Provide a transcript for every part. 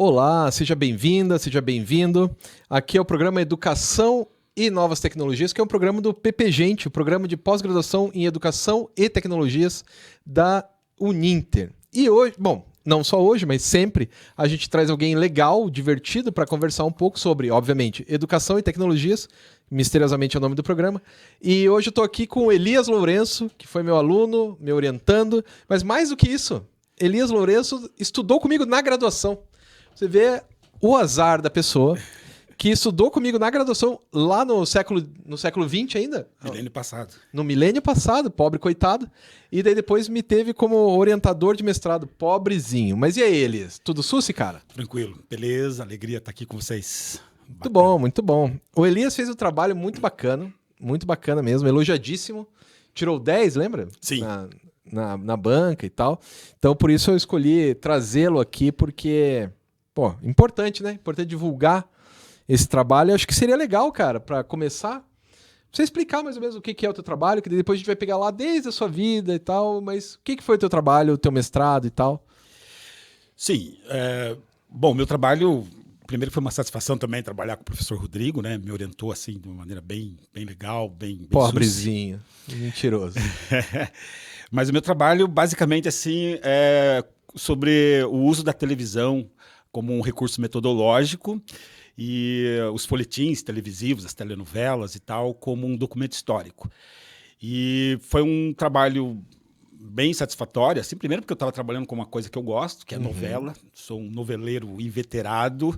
Olá, seja bem-vinda, seja bem-vindo. Aqui é o programa Educação e Novas Tecnologias, que é um programa do PP Gente, o programa de pós-graduação em Educação e Tecnologias da Uninter. E hoje, bom, não só hoje, mas sempre, a gente traz alguém legal, divertido, para conversar um pouco sobre, obviamente, Educação e Tecnologias, misteriosamente é o nome do programa. E hoje eu estou aqui com o Elias Lourenço, que foi meu aluno, me orientando, mas mais do que isso, Elias Lourenço estudou comigo na graduação. Você vê o azar da pessoa que estudou comigo na graduação lá no século XX ainda. Milênio passado. No milênio passado, pobre coitado. E daí depois me teve como orientador de mestrado, pobrezinho. Mas e aí, Elias? Tudo susse, cara? Tranquilo. Beleza, alegria estar aqui com vocês. Muito bom, muito bom. O Elias fez um trabalho muito bacana mesmo, elogiadíssimo. Tirou 10, lembra? Sim. Na banca e tal. Então, por isso eu escolhi trazê-lo aqui, porque... Pô, importante, né? Importante divulgar esse trabalho. Eu acho que seria legal, cara, para começar, você explicar mais ou menos o que é o teu trabalho, que depois a gente vai pegar lá desde a sua vida e tal, mas o que foi o teu trabalho, o teu mestrado e tal? Sim. Bom, meu trabalho, primeiro foi uma satisfação também trabalhar com o professor Rodrigo, né? Me orientou assim de uma maneira bem legal, bem pobrezinho, mentiroso. Mas o meu trabalho, basicamente, assim, é sobre o uso da televisão como um recurso metodológico e os folhetins televisivos, as telenovelas e tal, como um documento histórico. E foi um trabalho bem satisfatório, assim, primeiro porque eu estava trabalhando com uma coisa que eu gosto, que é novela, sou um noveleiro inveterado,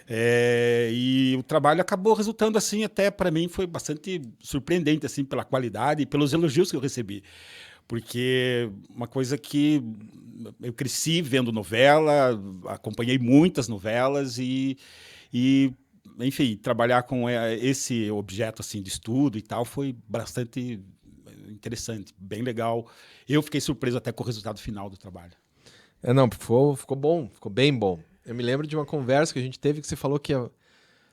e o trabalho acabou resultando, assim, até para mim foi bastante surpreendente, assim, pela qualidade e pelos elogios que eu recebi. Porque uma coisa que eu cresci vendo novela, acompanhei muitas novelas e enfim, trabalhar com esse objeto assim de estudo e tal foi bastante interessante, bem legal. Eu fiquei surpreso até com o resultado final do trabalho. Não, ficou bom, ficou bem bom. Eu me lembro de uma conversa que a gente teve que você falou que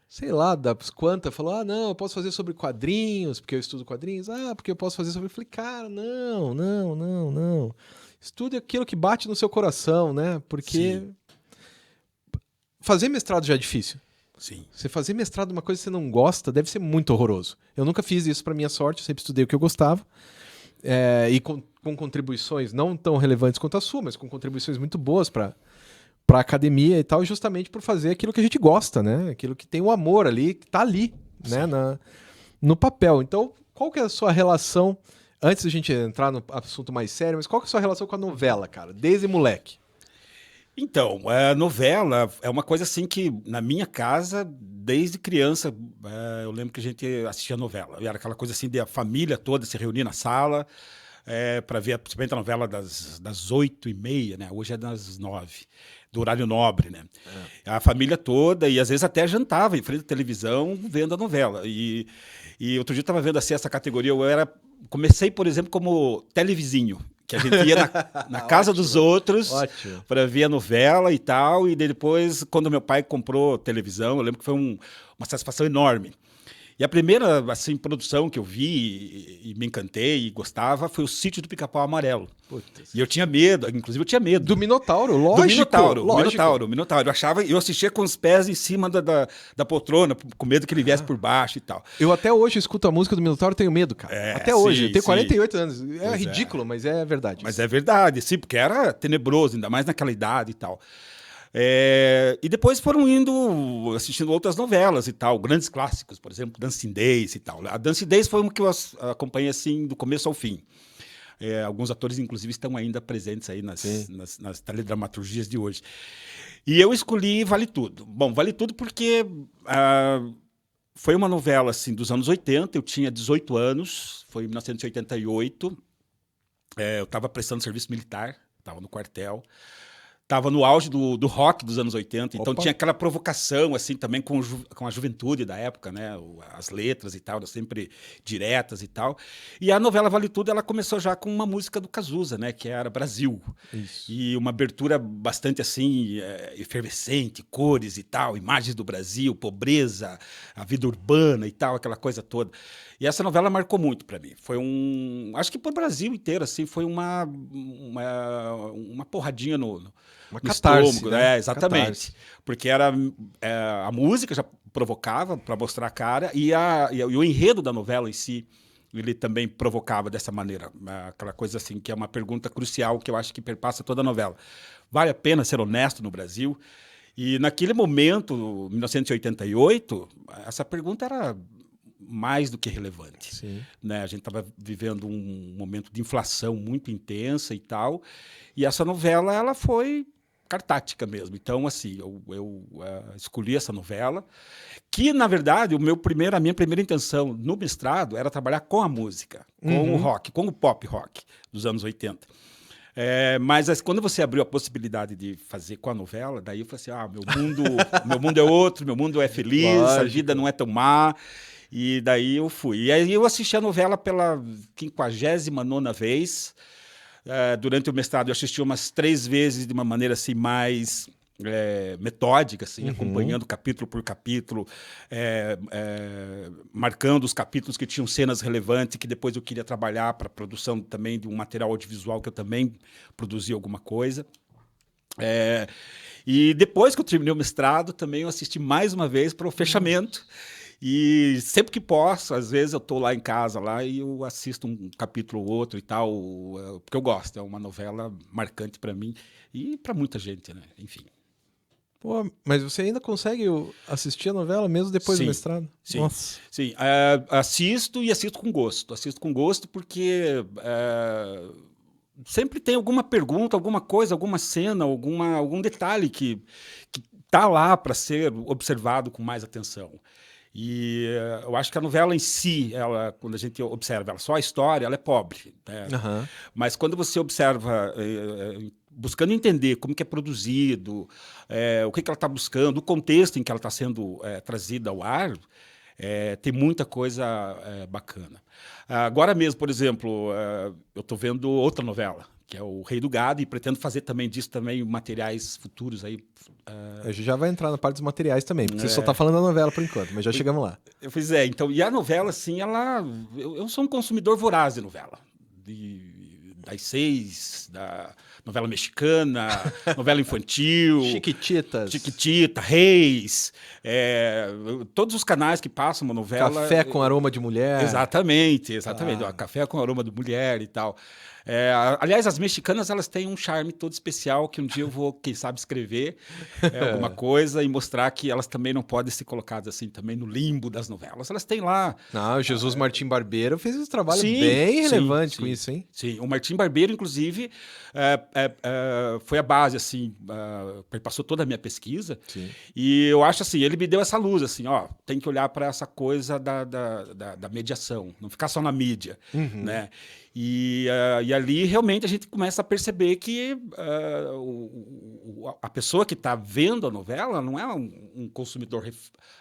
sei lá, das quantas, falou, não, eu posso fazer sobre quadrinhos, porque eu estudo quadrinhos, porque eu posso fazer sobre... Eu falei, cara, não. Estude aquilo que bate no seu coração, né? Porque Sim. Fazer mestrado já é difícil. Sim. Você fazer mestrado uma coisa que você não gosta deve ser muito horroroso. Eu nunca fiz isso para minha sorte, eu sempre estudei o que eu gostava, e com contribuições não tão relevantes quanto a sua, mas com contribuições muito boas para a academia e tal, justamente por fazer aquilo que a gente gosta, né? Aquilo que tem o amor ali, que tá ali, né? No papel. Então, qual que é a sua relação, antes da gente entrar no assunto mais sério, mas qual que é a sua relação com a novela, cara? Desde moleque. Então, a novela é uma coisa assim que, na minha casa, desde criança, eu lembro que a gente assistia novela. Era aquela coisa assim de a família toda se reunir na sala para ver, principalmente a novela das 8h30, né? Hoje é das 9, do horário nobre, né? A família toda, e às vezes até jantava em frente à televisão vendo a novela. E outro dia eu estava vendo assim, essa categoria, comecei, por exemplo, como televizinho, que a gente ia na casa dos outros para ver a novela e tal, e depois, quando meu pai comprou televisão, eu lembro que foi uma satisfação enorme. E a primeira assim, produção que eu vi e me encantei e gostava foi o Sítio do Pica-Pau Amarelo. Putz. E eu tinha medo, inclusive eu tinha medo. Do Minotauro, lógico. Do Minotauro. Eu assistia com os pés em cima da poltrona, com medo que ele viesse por baixo e tal. Eu até hoje escuto a música do Minotauro e tenho medo, cara. Até hoje. Eu tenho 48 anos. É ridículo, mas é verdade. Mas é verdade, sim, porque era tenebroso, ainda mais naquela idade e tal. E depois foram assistindo outras novelas e tal, grandes clássicos, por exemplo, Dancing Days e tal. A Dancing Days foi uma que eu acompanhei assim do começo ao fim. Alguns atores, inclusive, estão ainda presentes aí nas teledramaturgias de hoje. E eu escolhi Vale Tudo. Bom, Vale Tudo porque foi uma novela assim, dos anos 80, eu tinha 18 anos, foi em 1988, eu estava prestando serviço militar, estava no quartel. Estava no auge do rock dos anos 80, então tinha aquela provocação assim também com a juventude da época, né? As letras e tal, sempre diretas e tal. E a novela Vale Tudo, ela começou já com uma música do Cazuza, né? Que era Brasil. Isso. E uma abertura bastante assim, efervescente, cores e tal, imagens do Brasil, pobreza, a vida urbana e tal, aquela coisa toda. E essa novela marcou muito para mim. Foi acho que para o Brasil inteiro, assim, foi uma porradinha Uma no catarse, estômago. né? Exatamente. Catarse. Porque a música já provocava para mostrar a cara e o enredo da novela em si, ele também provocava dessa maneira. Aquela coisa assim, que é uma pergunta crucial que eu acho que perpassa toda a novela. Vale a pena ser honesto no Brasil? E naquele momento, 1988, essa pergunta era mais do que relevante. Sim. Né? A gente estava vivendo um momento de inflação muito intensa e tal, e essa novela ela foi cartática mesmo. Então, assim, eu escolhi essa novela, que, na verdade, a minha primeira intenção no mestrado era trabalhar com a música, com o rock, com o pop rock dos anos 80. Mas quando você abriu a possibilidade de fazer com a novela, daí eu falei assim, meu mundo é outro, meu mundo é feliz, Lógico. a vida não é tão má. E daí eu fui. E aí eu assisti a novela pela 59ª vez. Durante o mestrado eu assisti umas 3 vezes de uma maneira assim mais metódica, assim, acompanhando capítulo por capítulo, marcando os capítulos que tinham cenas relevantes, que depois eu queria trabalhar para a produção também de um material audiovisual, que eu também produzi alguma coisa. E depois que eu terminei o mestrado, também eu assisti mais uma vez para o fechamento. E sempre que posso, às vezes eu estou lá em casa lá, e eu assisto um capítulo ou outro e tal, porque eu gosto. É uma novela marcante para mim e para muita gente, né? Enfim. Pô, mas você ainda consegue assistir a novela mesmo depois do mestrado? Sim, Nossa. sim. Assisto e assisto com gosto. Assisto com gosto porque sempre tem alguma pergunta, alguma coisa, alguma cena, algum detalhe que está lá para ser observado com mais atenção. E eu acho que a novela em si, quando a gente observa ela, só a história, ela é pobre. Né? Mas quando você observa, buscando entender como que é produzido, o que ela está buscando, o contexto em que ela está sendo trazida ao ar, tem muita coisa bacana. Agora mesmo, por exemplo, eu estou vendo outra novela, que é o Rei do Gado, e pretendo fazer também disso materiais futuros aí. A gente já vai entrar na parte dos materiais também, porque você só está falando da novela por enquanto, mas já chegamos lá. Pois é, então, e a novela, assim, eu sou um consumidor voraz de novela. Das 6, da novela mexicana, novela infantil. Chiquititas. Reis. Todos os canais que passam uma novela. Café com aroma de mulher. Exatamente. Café com aroma de mulher e tal. Aliás, as mexicanas, elas têm um charme todo especial que um dia eu vou, quem sabe, escrever alguma coisa e mostrar que elas também não podem ser colocadas assim também no limbo das novelas. Elas têm lá... Não, o Jesus Martim Barbeiro fez um trabalho bem relevante com isso, hein? Sim, o Martim Barbeiro, inclusive, foi a base, assim, passou toda a minha pesquisa. Sim. E eu acho assim, ele me deu essa luz, assim, tem que olhar para essa coisa da mediação, não ficar só na mídia, né? E ali realmente a gente começa a perceber que a pessoa que está vendo a novela não é um consumidor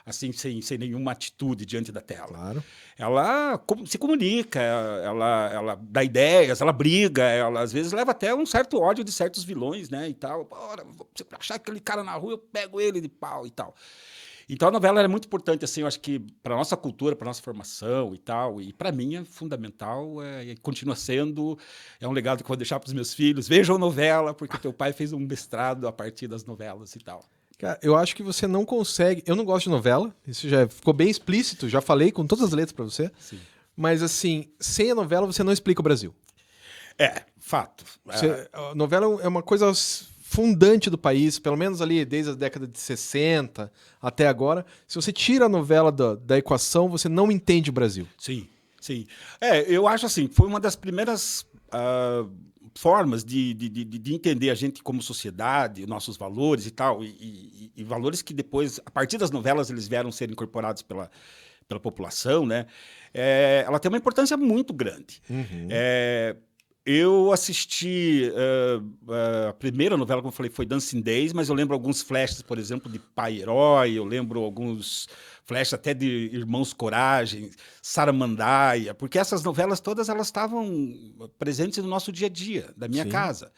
assim sem nenhuma atitude diante da tela. Claro. Ela se comunica, ela dá ideias, ela briga, ela às vezes leva até um certo ódio de certos vilões, né? E tal. Se achar aquele cara na rua, eu pego ele de pau e tal. Então a novela é muito importante, assim, eu acho que para a nossa cultura, para a nossa formação e tal, e para mim é fundamental, e continua sendo, é um legado que eu vou deixar para os meus filhos. Vejam novela, porque teu pai fez um mestrado a partir das novelas e tal. Cara, eu acho que você não consegue... Eu não gosto de novela, isso já ficou bem explícito, já falei com todas as letras para você. Sim. Mas, assim, sem a novela você não explica o Brasil. Fato. A novela é uma coisa fundante do país, pelo menos ali desde a década de 60 até agora. Se você tira a novela da equação, você não entende o Brasil. Sim, sim. Eu acho assim, foi uma das primeiras formas de entender a gente como sociedade, nossos valores e tal, e valores que depois, a partir das novelas, eles vieram ser incorporados pela população, né? Ela tem uma importância muito grande. Eu assisti a primeira novela, como eu falei, foi Dancing Days, mas eu lembro alguns flashes, por exemplo, de Pai Herói, eu lembro alguns flashes até de Irmãos Coragem, Saramandaia, porque essas novelas todas elas estavam presentes no nosso dia a dia, da minha casa.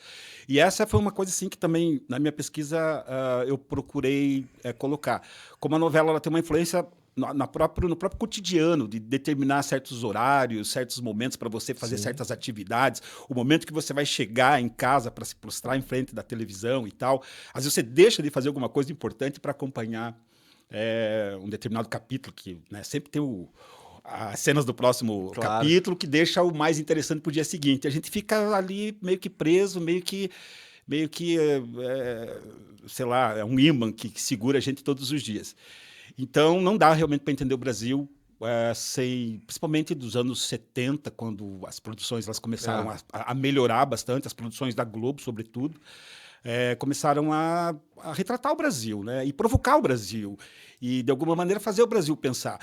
E essa foi uma coisa assim que também, na minha pesquisa, eu procurei colocar. Como a novela ela tem uma influência no próprio cotidiano, de determinar certos horários, certos momentos para você fazer certas atividades, o momento que você vai chegar em casa para se prostrar em frente da televisão e tal. Às vezes você deixa de fazer alguma coisa importante para acompanhar um determinado capítulo, que, né, sempre tem as cenas do próximo capítulo que deixa o mais interessante para o dia seguinte. A gente fica ali meio que preso, meio que sei lá, é um ímã que segura a gente todos os dias. Então, não dá realmente para entender o Brasil principalmente dos anos 70, quando as produções elas começaram a melhorar bastante, as produções da Globo, sobretudo, começaram a retratar o Brasil, né? E provocar o Brasil, e, de alguma maneira, fazer o Brasil pensar.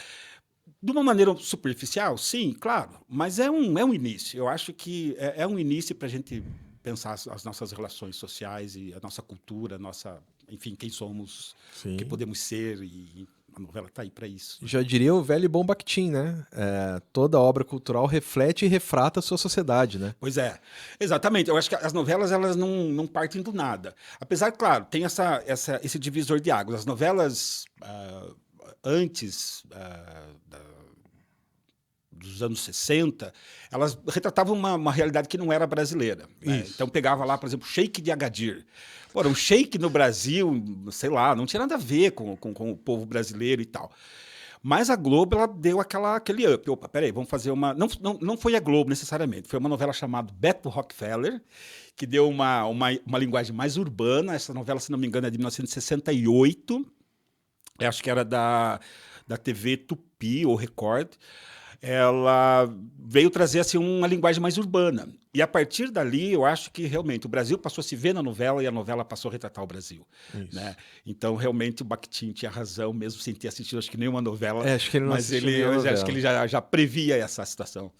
De uma maneira superficial, sim, claro, mas é um início. Eu acho que é um início para a gente pensar as nossas relações sociais e a nossa cultura, enfim, quem somos, o que podemos ser, e a novela está aí para isso. Já diria o velho e bom Bakhtin, né? Toda obra cultural reflete e refrata a sua sociedade, né? Pois é, exatamente. Eu acho que as novelas elas não partem do nada. Apesar, claro, tem esse divisor de águas. As novelas antes dos anos 60, elas retratavam uma realidade que não era brasileira. Né? Então pegava lá, por exemplo, Sheik de Agadir. Ora, um sheik no Brasil, sei lá, não tinha nada a ver com o povo brasileiro e tal. Mas a Globo ela deu aquele up. Opa, peraí, vamos fazer uma... Não foi a Globo necessariamente, foi uma novela chamada Beto Rockefeller, que deu uma linguagem mais urbana. Essa novela, se não me engano, é de 1968. Eu acho que era da TV Tupi ou Record. Ela veio trazer assim, uma linguagem mais urbana. E a partir dali, eu acho que realmente o Brasil passou a se ver na novela e a novela passou a retratar o Brasil. Né? Então, realmente, o Bakhtin tinha razão, mesmo sem ter assistido, acho que nenhuma novela. Acho que ele não assistiu nenhuma novela. Acho que ele já previa essa situação.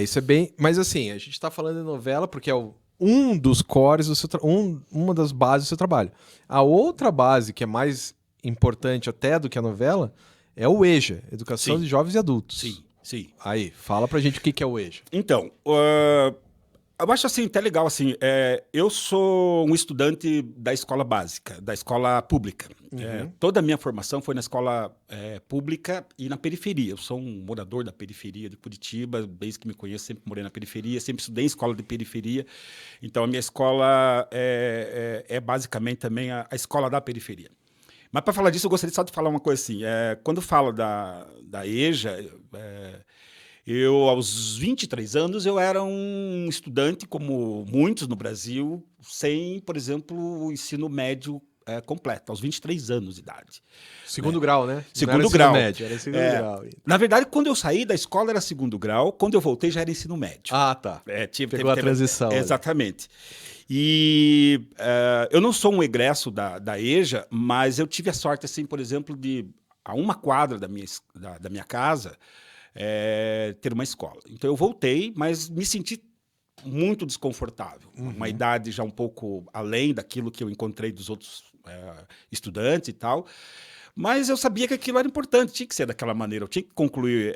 Isso é bem... Mas assim, a gente está falando de novela porque é um dos cores, uma das bases do seu trabalho. A outra base, que é mais importante até do que a novela, é o EJA, Educação de Jovens e Adultos. Sim. Aí, fala pra gente o que é o EJA. Então, eu acho assim, até legal, assim, eu sou um estudante da escola básica, da escola pública. Toda a minha formação foi na escola pública e na periferia. Eu sou um morador da periferia de Curitiba, desde que me conheço, sempre morei na periferia, sempre estudei em escola de periferia. Então, a minha escola é basicamente também a escola da periferia. Mas, para falar disso, eu gostaria só de falar uma coisa assim. Quando eu falo da EJA, eu, aos 23 anos, eu era um estudante, como muitos no Brasil, sem, por exemplo, o ensino médio completo, aos 23 anos de idade. Segundo grau, né? Segundo grau. Médio, era segundo grau. Na verdade, quando eu saí da escola era segundo grau, quando eu voltei já era ensino médio. Ah, tá. Pegou a transição. Exatamente. E eu não sou um egresso da EJA, mas eu tive a sorte, assim, por exemplo, de a uma quadra da minha casa ter uma escola. Então eu voltei, mas me senti muito desconfortável. Uma idade já um pouco além daquilo que eu encontrei dos outros estudantes e tal. Mas eu sabia que aquilo era importante, tinha que ser daquela maneira, eu tinha que concluir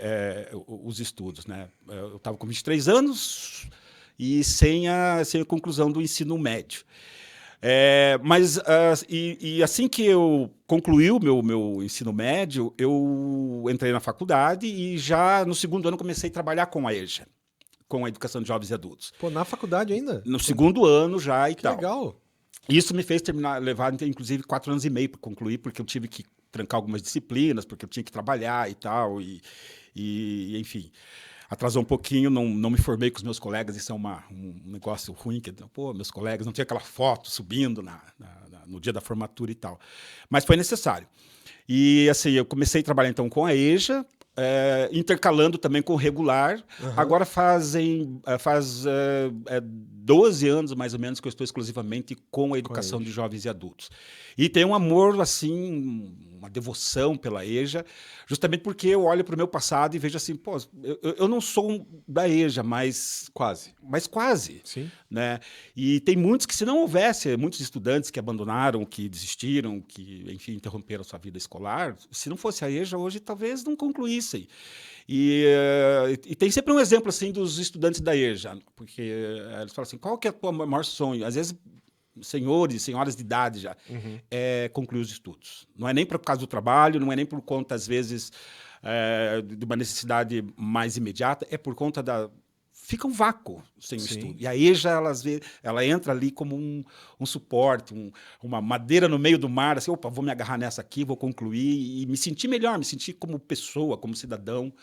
os estudos. Né? Eu estava com 23 anos e sem a conclusão do ensino médio. Mas assim que eu concluí o meu ensino médio, eu entrei na faculdade e já no segundo ano comecei a trabalhar com a EJA, com a Educação de Jovens e Adultos. Pô, na faculdade ainda? No segundo ano já e tal. Legal. Isso me fez levar inclusive 4 anos e meio para concluir, porque eu tive que trancar algumas disciplinas, porque eu tinha que trabalhar e tal, e enfim... Atrasou um pouquinho, não me formei com os meus colegas, isso é um negócio ruim, que meus colegas não tinha aquela foto subindo no dia da formatura e tal. Mas foi necessário. E assim, eu comecei a trabalhar então com a EJA, intercalando também com o regular. Agora faz 12 anos, mais ou menos, que eu estou exclusivamente com a educação de jovens e adultos. E tenho um amor, assim, uma devoção pela EJA, justamente porque eu olho para o meu passado e vejo assim, pô, eu não sou da EJA, mas... Quase. Mas quase. Sim. Né? E tem muitos que, se não houvesse, muitos estudantes que abandonaram, que desistiram, que, enfim, interromperam sua vida escolar, se não fosse a EJA, hoje talvez não concluíssem. E tem sempre um exemplo assim dos estudantes da EJA, porque eles falam assim, qual que é o teu maior sonho? Às vezes senhores e senhoras de idade já, concluir os estudos. Não é nem por causa do trabalho, não é nem por conta, às vezes, de uma necessidade mais imediata, é por conta da... Fica um vácuo sem o estudo. E a EJA, ela entra ali como um suporte, uma madeira no meio do mar, assim, opa, vou me agarrar nessa aqui, vou concluir e me sentir melhor, me sentir como pessoa, como cidadão,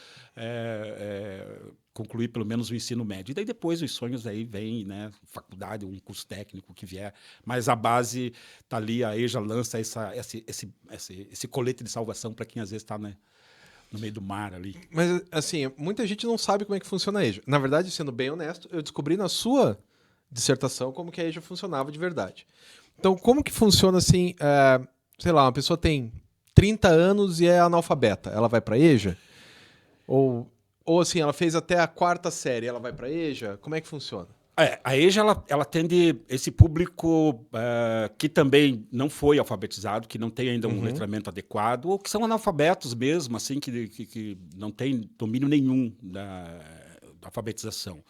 concluir pelo menos o ensino médio. E daí depois os sonhos aí vêm, né, faculdade, um curso técnico que vier, mas a base está ali, a EJA lança esse colete de salvação para quem às vezes está, né, no meio do mar ali. Mas, assim, muita gente não sabe como é que funciona a EJA. Na verdade, sendo bem honesto, eu descobri na sua dissertação como que a EJA funcionava de verdade. Então, como que funciona, assim, sei lá, uma pessoa tem 30 anos e é analfabeta, ela vai para a EJA? Ou, assim, ela fez até a 4ª série, ela vai para a EJA? Como é que funciona? A EJA ela atende esse público que também não foi alfabetizado, que não tem ainda um letramento adequado, ou que são analfabetos mesmo, assim, que não tem domínio nenhum da alfabetização.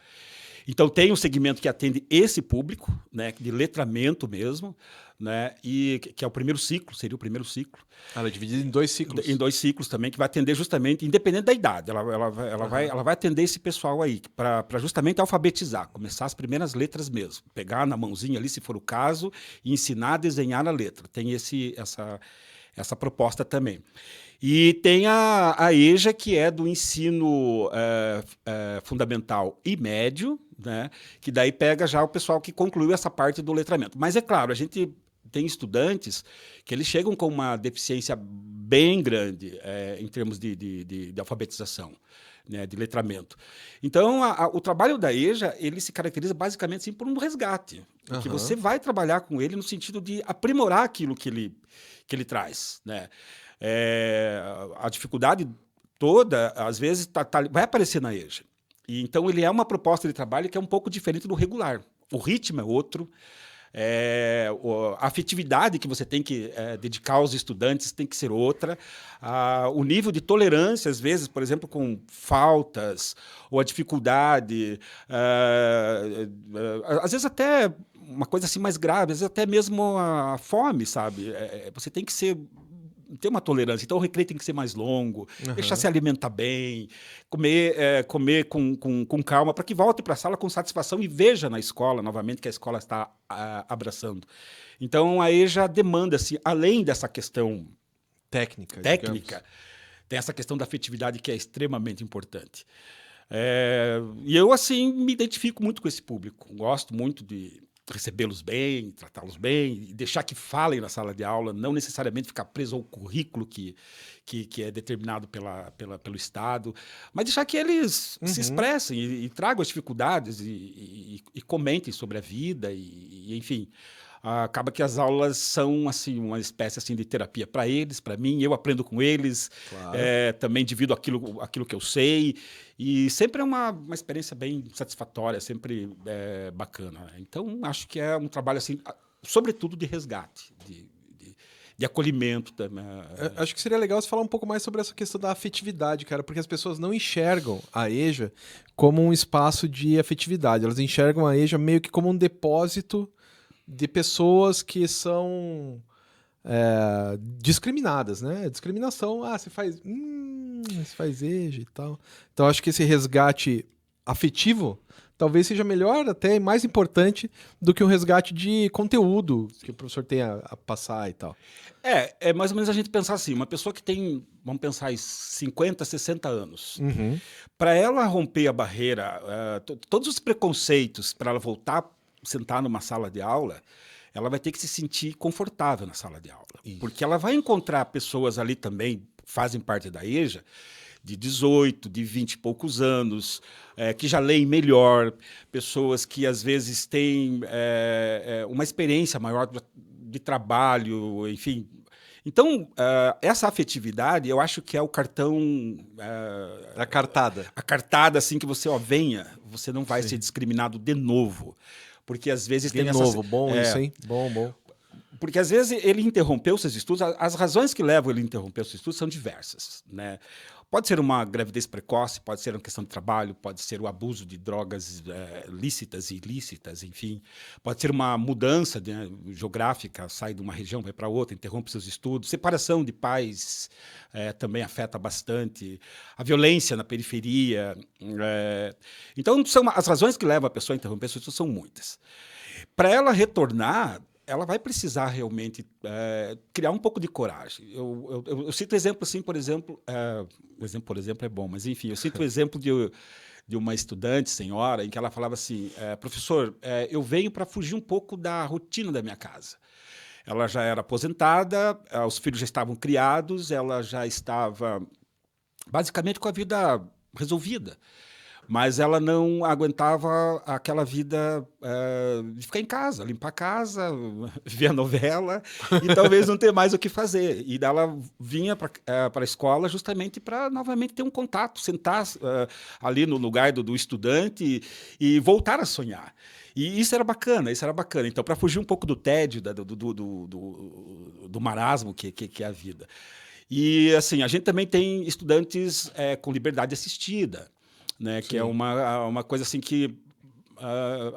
Então, tem um segmento que atende esse público, né, de letramento mesmo, né, e que é o primeiro ciclo, seria o primeiro ciclo. Ela é dividida em 2 ciclos. Em 2 ciclos também, que vai atender justamente, independente da idade, ela vai atender esse pessoal aí, para justamente alfabetizar, começar as primeiras letras mesmo, pegar na mãozinha ali, se for o caso, e ensinar a desenhar a letra. Tem essa proposta também. E tem a EJA, que é do ensino fundamental e médio, né, que daí pega já o pessoal que concluiu essa parte do letramento. Mas é claro, a gente tem estudantes que eles chegam com uma deficiência bem grande em termos de alfabetização, né, de letramento. Então, o trabalho da EJA, ele se caracteriza basicamente assim, por um resgate, porque você vai trabalhar com ele no sentido de aprimorar aquilo que ele traz, né? A dificuldade toda, às vezes, vai aparecer na EJA. E, então, ele é uma proposta de trabalho que é um pouco diferente do regular. O ritmo é outro, a afetividade que você tem que dedicar aos estudantes tem que ser outra, o nível de tolerância, às vezes, por exemplo, com faltas, ou a dificuldade, às vezes até uma coisa assim mais grave, às vezes até mesmo a fome, sabe? Você tem que ter uma tolerância. Então, o recreio tem que ser mais longo, deixar se alimentar bem, comer com calma, para que volte para a sala com satisfação e veja na escola, novamente, que a escola está abraçando. Então, a EJA demanda, assim, além dessa questão técnica, tem essa questão da afetividade que é extremamente importante. E eu, assim, me identifico muito com esse público. Gosto muito de recebê-los bem, tratá-los bem, e deixar que falem na sala de aula, não necessariamente ficar preso ao currículo que é determinado pelo Estado, mas deixar que eles se expressem e tragam as dificuldades e comentem sobre a vida, e enfim. Acaba que as aulas são assim, uma espécie assim, de terapia para eles, para mim. Eu aprendo com eles, claro. Também divido aquilo que eu sei. E sempre é uma experiência bem satisfatória, sempre bacana. Então, acho que é um trabalho, assim, sobretudo de resgate, de acolhimento também. Acho que seria legal você falar um pouco mais sobre essa questão da afetividade, cara, porque as pessoas não enxergam a EJA como um espaço de afetividade. Elas enxergam a EJA meio que como um depósito de pessoas que são discriminadas, né? Discriminação, você faz EJA e tal. Então, acho que esse resgate afetivo talvez seja melhor, até mais importante do que um resgate de conteúdo que o professor tem a passar e tal. É mais ou menos a gente pensar assim, uma pessoa que tem, vamos pensar, 50, 60 anos, para ela romper a barreira, todos os preconceitos, para ela voltar sentar numa sala de aula, ela vai ter que se sentir confortável na sala de aula. Isso. Porque ela vai encontrar pessoas ali também, fazem parte da EJA, de 18, de 20 e poucos anos, que já leem melhor, pessoas que às vezes têm uma experiência maior de trabalho, enfim. Então, essa afetividade, eu acho que é o cartão... a cartada. A cartada, assim, que você, venha, você não vai ser discriminado de novo. Porque às vezes tem essa... bom isso, hein? Bom. Porque, às vezes, ele interrompeu seus estudos. As razões que levam ele a interromper seus estudos são diversas, né? Pode ser uma gravidez precoce, pode ser uma questão de trabalho, pode ser o abuso de drogas lícitas e ilícitas, enfim. Pode ser uma mudança geográfica, sai de uma região, vai para outra, interrompe seus estudos. Separação de pais também afeta bastante. A violência na periferia. Então, as razões que levam a pessoa a interromper seus estudos são muitas. Para ela retornar, ela vai precisar realmente criar um pouco de coragem. Eu cito exemplo assim, por exemplo, o exemplo, por exemplo, é bom, mas enfim, eu cito o exemplo de uma estudante, senhora, em que ela falava assim, professor, eu venho para fugir um pouco da rotina da minha casa. Ela já era aposentada, os filhos já estavam criados, ela já estava basicamente com a vida resolvida. Mas ela não aguentava aquela vida de ficar em casa, limpar a casa, ver a novela e talvez não ter mais o que fazer. E ela vinha para a escola justamente para novamente ter um contato, sentar ali no lugar do estudante e voltar a sonhar. E isso era bacana, isso era bacana. Então, para fugir um pouco do tédio, do marasmo que é a vida. E, assim, a gente também tem estudantes com liberdade assistida, né, que é uma coisa assim que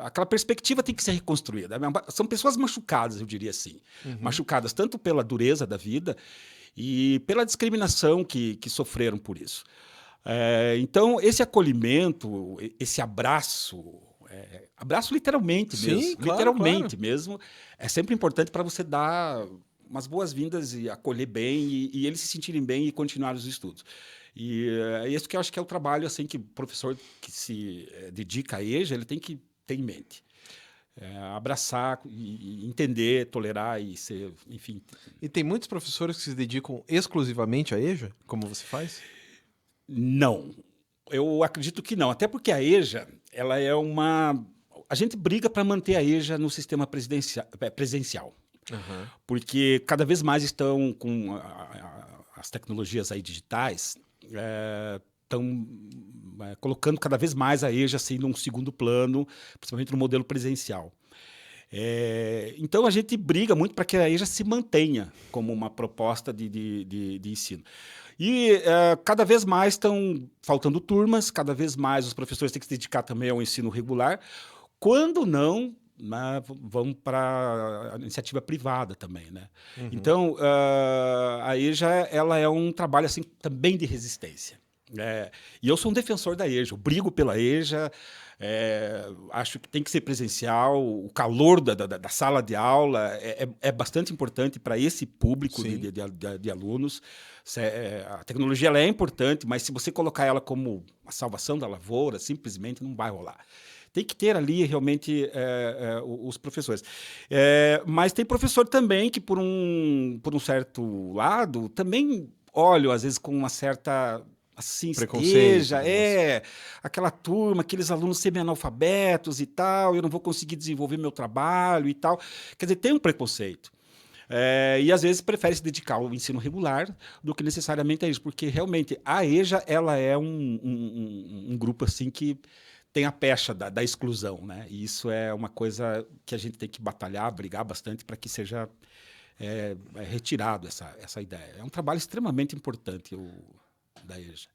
aquela perspectiva tem que ser reconstruída. São pessoas machucadas, eu diria assim. Machucadas tanto pela dureza da vida e pela discriminação que sofreram por isso. Então, esse acolhimento, esse abraço, abraço literalmente mesmo, Sim, claro, literalmente claro. mesmo, é sempre importante para você dar umas boas-vindas e acolher bem e eles se sentirem bem e continuar os estudos. E é isso que eu acho que é o trabalho assim, que o professor que se dedica à EJA ele tem que ter em mente. Abraçar, e entender, tolerar e ser, enfim. E tem muitos professores que se dedicam exclusivamente à EJA, como você faz? Não. Eu acredito que não. Até porque a EJA, ela é uma... A gente briga para manter a EJA no sistema presencial. Uhum. Porque cada vez mais estão com as tecnologias aí digitais, estão colocando cada vez mais a EJA assim, num segundo plano, principalmente no modelo presencial. Então, a gente briga muito para que a EJA se mantenha como uma proposta de ensino. E cada vez mais estão faltando turmas, cada vez mais os professores têm que se dedicar também ao ensino regular. Quando não, vão para a iniciativa privada também, né? Uhum. Então, a EJA ela é um trabalho assim, também de resistência. E eu sou um defensor da EJA, eu brigo pela EJA, acho que tem que ser presencial, o calor da sala de aula é bastante importante para esse público de alunos. A tecnologia ela é importante, mas se você colocar ela como a salvação da lavoura, simplesmente não vai rolar. Tem que ter ali realmente os professores. Mas tem professor também que, por um certo lado, também olha, às vezes, com uma certa... assim, esteja, aquela turma, aqueles alunos semi-analfabetos e tal, eu não vou conseguir desenvolver meu trabalho e tal. Quer dizer, tem um preconceito. E às vezes prefere se dedicar ao ensino regular do que necessariamente a isso, porque realmente a EJA ela é um grupo assim que tem a pecha da exclusão, né? E isso é uma coisa que a gente tem que batalhar, brigar bastante para que seja retirado essa ideia. É um trabalho extremamente importante da EJA.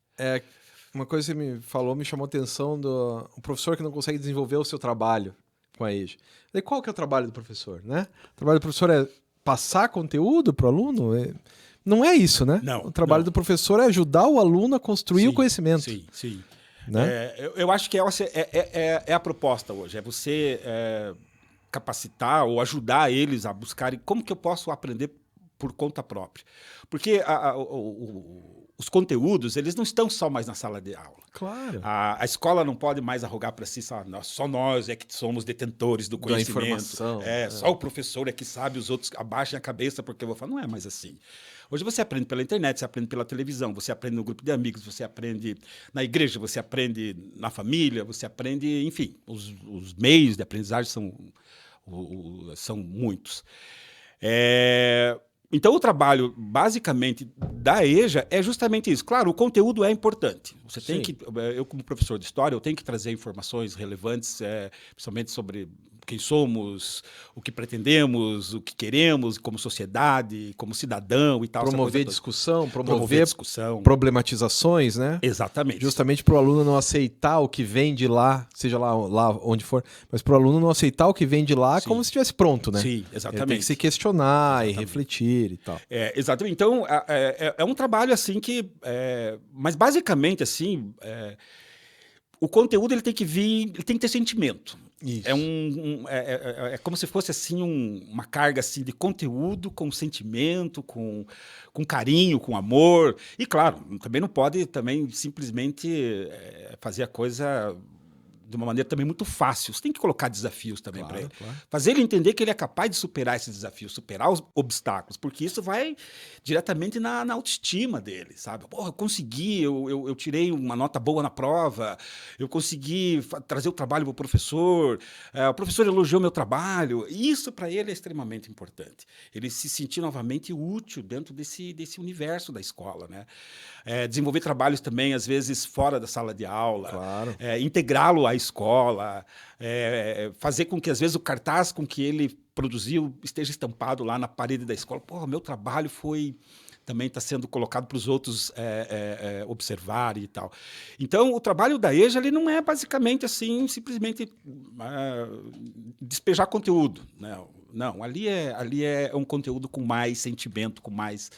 Uma coisa que você me falou, me chamou a atenção do professor que não consegue desenvolver o seu trabalho com a EJA. E qual que é o trabalho do professor, né? O trabalho do professor é passar conteúdo para o aluno? Não é isso, né? Não. O trabalho do professor é ajudar o aluno a construir o conhecimento. Sim. Né? Eu acho que é a proposta hoje, é você capacitar ou ajudar eles a buscarem como que eu posso aprender por conta própria. Porque os conteúdos, eles não estão só mais na sala de aula. Claro. A escola não pode mais arrogar para si, só nós é que somos detentores do conhecimento. Da informação. Só o professor é que sabe, os outros abaixem a cabeça porque eu vou falar. Não é mais assim. Hoje você aprende pela internet, você aprende pela televisão, você aprende no grupo de amigos, você aprende na igreja, você aprende na família, você aprende, enfim, os meios de aprendizagem são muitos. Então, o trabalho, basicamente, da EJA é justamente isso. Claro, o conteúdo é importante. Você tem que, eu, como professor de história, eu tenho que trazer informações relevantes, principalmente sobre quem somos, o que pretendemos, o que queremos como sociedade, como cidadão e tal. Promover discussão, promover discussão, problematizações, né? Exatamente. Justamente para o aluno não aceitar o que vem de lá, seja lá onde for, mas para o aluno não aceitar o que vem de lá como se estivesse pronto, né? Sim, exatamente. Ele tem que se questionar e refletir e tal. Exatamente. Então, é um trabalho assim que... mas basicamente, assim, o conteúdo ele tem que vir, ele tem que ter sentimento. Isso. É como se fosse assim uma carga assim de conteúdo com sentimento, com carinho, com amor. E claro, também não pode também simplesmente fazer a coisa de uma maneira também muito fácil. Você tem que colocar desafios também para ele. Claro. Fazer ele entender que ele é capaz de superar esses desafios, superar os obstáculos, porque isso vai diretamente na autoestima dele, sabe? Porra, eu consegui, eu tirei uma nota boa na prova, eu consegui trazer o trabalho para o professor elogiou meu trabalho. Isso para ele é extremamente importante. Ele se sentir novamente útil dentro desse universo da escola, né? Desenvolver trabalhos também, às vezes, fora da sala de aula, claro. Integrá-lo à escola, fazer com que, às vezes, o cartaz com que ele produziu esteja estampado lá na parede da escola. Porra, meu trabalho também está sendo colocado para os outros observarem e tal. Então, o trabalho da EJA ele não é basicamente assim, simplesmente despejar conteúdo, né? Não, ali é um conteúdo com mais sentimento, com mais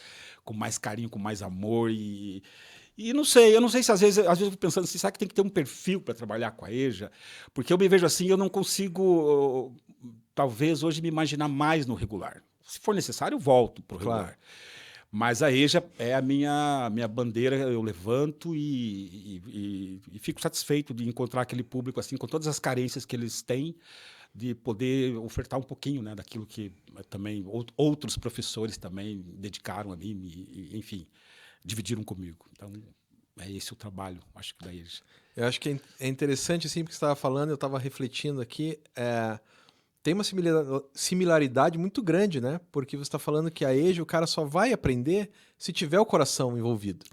carinho, com mais amor e não sei, eu não sei se às vezes eu fico pensando assim, será que tem que ter um perfil para trabalhar com a EJA? Porque eu me vejo assim, eu não consigo, talvez hoje me imaginar mais no regular. Se for necessário, eu volto para o regular. Claro. Mas a EJA é a minha bandeira, eu levanto e fico satisfeito de encontrar aquele público assim, com todas as carências que eles têm, de poder ofertar um pouquinho, né, daquilo que também outros professores também dedicaram a mim, enfim, dividiram comigo. Então, é esse o trabalho, acho que da EJA. Eu acho que é interessante, assim, porque você estava falando, eu estava refletindo aqui, tem uma similaridade muito grande, né? Porque você está falando que a EJA, o cara só vai aprender se tiver o coração envolvido.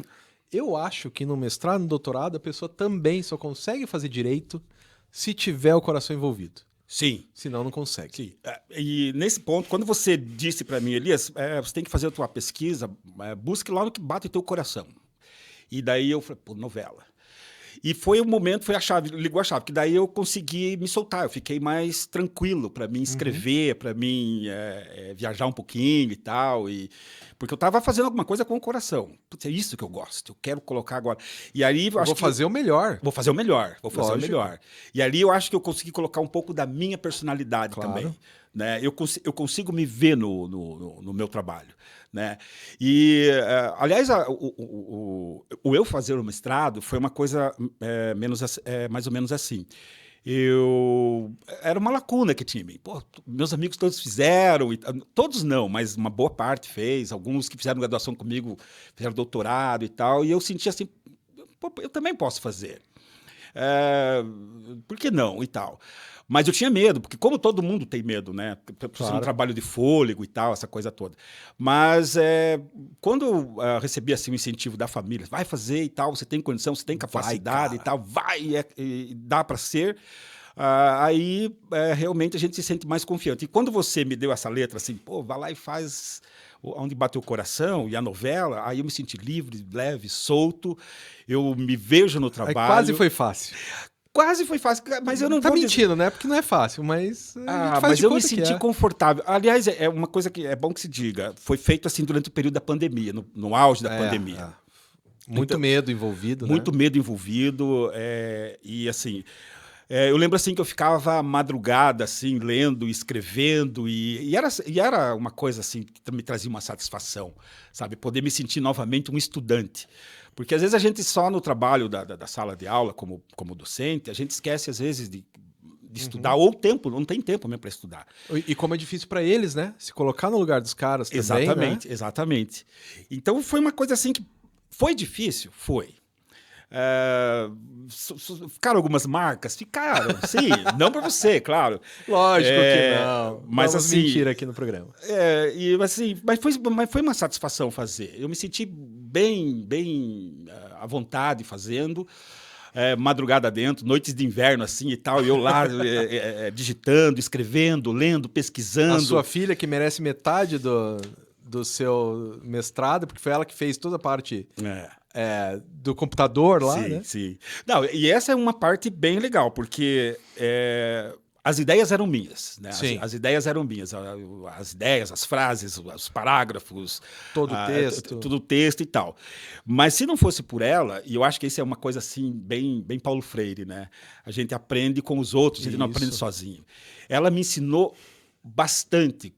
Eu acho que no mestrado, no doutorado, a pessoa também só consegue fazer direito se tiver o coração envolvido. Sim. Senão não consegue. Sim. E nesse ponto, quando você disse para mim, Elias, você tem que fazer a tua pesquisa, busque lá no que bate o teu coração. E daí eu falei, pô, novela. E foi o momento, foi a chave, ligou a chave, que daí eu consegui me soltar, eu fiquei mais tranquilo para mim escrever, para mim viajar um pouquinho e tal, porque eu estava fazendo alguma coisa com o coração. Putz, é isso que eu gosto, eu quero colocar agora. E aí vou fazer o melhor. Vou fazer o melhor. E ali eu acho que eu consegui colocar um pouco da minha personalidade também. Né? Eu consigo me ver no meu trabalho. Né? E, aliás, o eu fazer o mestrado foi uma coisa mais ou menos assim. Era uma lacuna que tinha em mim. Pô, meus amigos todos fizeram, todos não, mas uma boa parte fez, alguns que fizeram graduação comigo fizeram doutorado e tal, e eu sentia assim, pô, eu também posso fazer. Por que não e tal? Mas eu tinha medo, porque como todo mundo tem medo, né? Precisa de um trabalho de fôlego e tal, essa coisa toda. Mas quando eu recebi assim, o incentivo da família, vai fazer e tal, você tem condição, você tem capacidade e tal, dá para ser. Aí realmente a gente se sente mais confiante. E quando você me deu essa letra assim, pô, vai lá e faz onde bateu o coração e a novela, aí eu me senti livre, leve, solto, eu me vejo no trabalho. Aí quase foi fácil. Quase foi fácil, mas eu não tá vou mentindo, né? Porque não é fácil, mas mas eu me senti confortável. Aliás, é uma coisa que é bom que se diga. Foi feito assim durante o período da pandemia, no auge da pandemia. Muito medo envolvido, muito medo envolvido. E assim, eu lembro assim que eu ficava madrugada assim, lendo, escrevendo, e era uma coisa assim que me trazia uma satisfação, sabe? Poder me sentir novamente um estudante. Porque às vezes a gente só no trabalho da sala de aula, como docente, a gente esquece às vezes de estudar, ou tempo, não tem tempo mesmo para estudar. E como é difícil para eles, né? Se colocar no lugar dos caras também, exatamente, né? Exatamente. Então foi uma coisa assim que foi difícil, foi. Ficaram algumas marcas? Ficaram, sim. Não para você, claro. Lógico que não. Mas vamos assim, mentir aqui no programa. Mas foi uma satisfação fazer. Eu me senti bem à vontade fazendo. madrugada dentro, noites de inverno assim e tal, e eu lá digitando, escrevendo, lendo, pesquisando. A sua filha, que merece metade do seu mestrado, porque foi ela que fez toda a parte do computador lá, sim, né? Sim. Não, e essa é uma parte bem legal, porque as ideias eram minhas, né? As ideias eram minhas, as ideias, as frases, os parágrafos, todo o texto. Tudo o texto e tal. Mas se não fosse por ela, e eu acho que isso é uma coisa assim bem, bem Paulo Freire, né? A gente aprende com os outros, a gente não aprende sozinho. Ela me ensinou bastante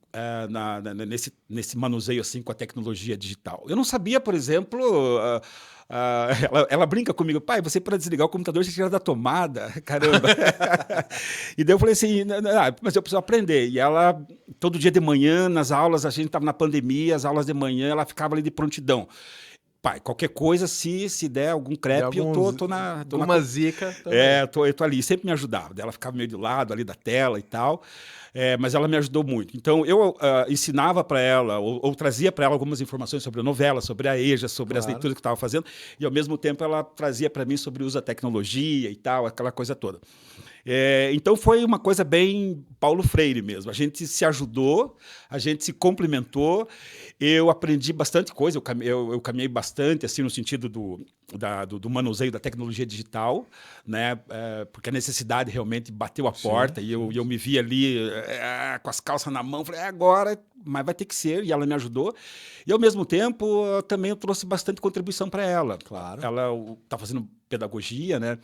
nesse manuseio assim com a tecnologia digital. Eu não sabia, por exemplo, ela brinca comigo, pai, você para desligar o computador você tira da tomada, caramba. E daí eu falei assim, mas eu preciso aprender. E ela, todo dia de manhã, nas aulas, a gente estava na pandemia, as aulas de manhã, ela ficava ali de prontidão. Pai, qualquer coisa, se der algum crepe, eu tô na... Alguma zica também. Eu tô ali, sempre me ajudava. Ela ficava meio de lado ali da tela e tal, mas ela me ajudou muito. Então, eu ensinava para ela, ou trazia para ela algumas informações sobre a novela, sobre a EJA, sobre as leituras que eu estava fazendo, e ao mesmo tempo ela trazia para mim sobre o uso da tecnologia e tal, aquela coisa toda. Então foi uma coisa bem Paulo Freire mesmo. A gente se ajudou, a gente se complementou. Eu aprendi bastante coisa, eu caminhei bastante assim no sentido do manuseio da tecnologia digital, né? Porque a necessidade realmente bateu a porta e eu me vi ali com as calças na mão, falei, agora, mas vai ter que ser, e ela me ajudou. E ao mesmo tempo também eu trouxe bastante contribuição para ela. Claro. Ela está fazendo pedagogia, né?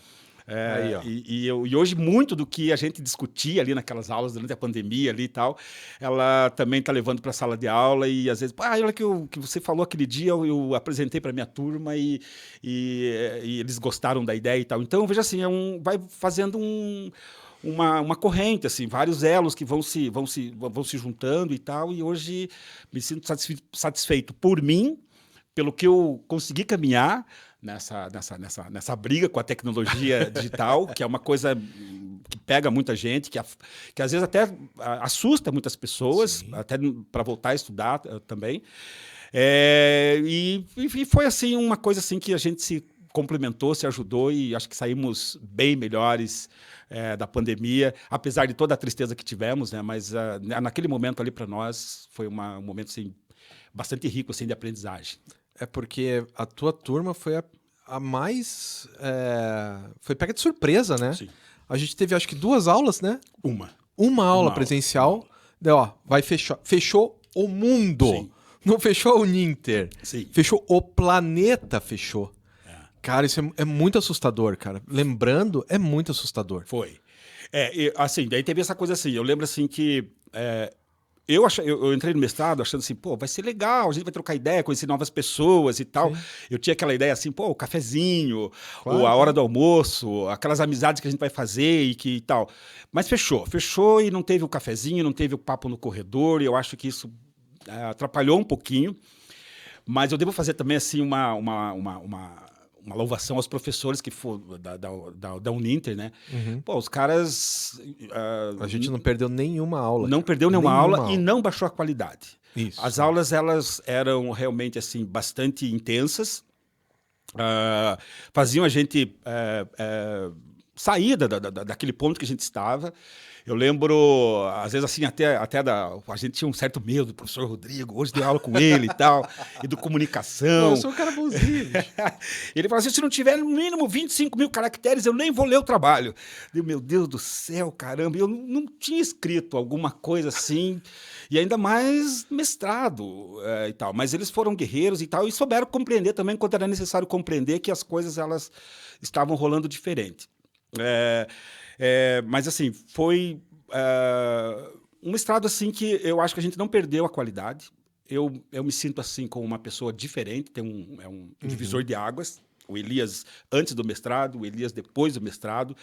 Aí, e hoje muito do que a gente discutia ali naquelas aulas durante a pandemia ali e tal, ela também está levando para a sala de aula e às vezes, olha que você falou aquele dia, eu apresentei para minha turma e eles gostaram da ideia e tal. Então, veja assim, vai fazendo uma corrente, assim, vários elos que vão se juntando e tal, e hoje me sinto satisfeito por mim, pelo que eu consegui caminhar nessa briga com a tecnologia digital, que é uma coisa que pega muita gente, que às vezes até assusta muitas pessoas, até para voltar a estudar também. E foi assim uma coisa assim que a gente se complementou, se ajudou e acho que saímos bem melhores da pandemia, apesar de toda a tristeza que tivemos, né? Mas naquele momento ali para nós foi um momento assim, bastante rico assim, de aprendizagem. É porque a tua turma foi a mais... foi pega de surpresa, né? Sim. A gente teve, acho que 2 aulas, né? Uma aula presencial. Daí, vai fechar. Fechou o mundo. Sim. Não fechou o Ninter. Sim. Fechou o planeta, fechou. Cara, isso é muito assustador, cara. Lembrando, é muito assustador. Foi. Assim, daí teve essa coisa assim, eu lembro assim que... Eu entrei no mestrado achando assim, pô, vai ser legal, a gente vai trocar ideia, conhecer novas pessoas e tal. Sim. Eu tinha aquela ideia assim, pô, o cafezinho, claro, ou a hora do almoço, aquelas amizades que a gente vai fazer e tal. Mas fechou e não teve o cafezinho, não teve o papo no corredor, e eu acho que isso atrapalhou um pouquinho. Mas eu devo fazer também assim uma louvação aos professores que foram da Uninter, né? Uhum. Pô, os caras... a gente não perdeu nenhuma aula. Não perdeu nenhuma aula e não baixou a qualidade. Isso. As aulas, elas eram realmente assim, bastante intensas. Faziam a gente sair daquele ponto que a gente estava. Eu lembro, às vezes, assim, até a gente tinha um certo medo do professor Rodrigo, hoje dei aula com ele e tal, e do comunicação. Eu sou um cara bonzinho. Ele falou assim, se não tiver no mínimo 25 mil caracteres, eu nem vou ler o trabalho. Eu, meu Deus do céu, caramba, eu não tinha escrito alguma coisa assim, e ainda mais mestrado e tal. Mas eles foram guerreiros e tal, e souberam compreender também, quando era necessário compreender que as coisas elas estavam rolando diferente. Mas assim, foi um mestrado assim que eu acho que a gente não perdeu a qualidade. Eu me sinto assim como uma pessoa diferente, tem um divisor de águas. O Elias antes do mestrado, o Elias depois do mestrado.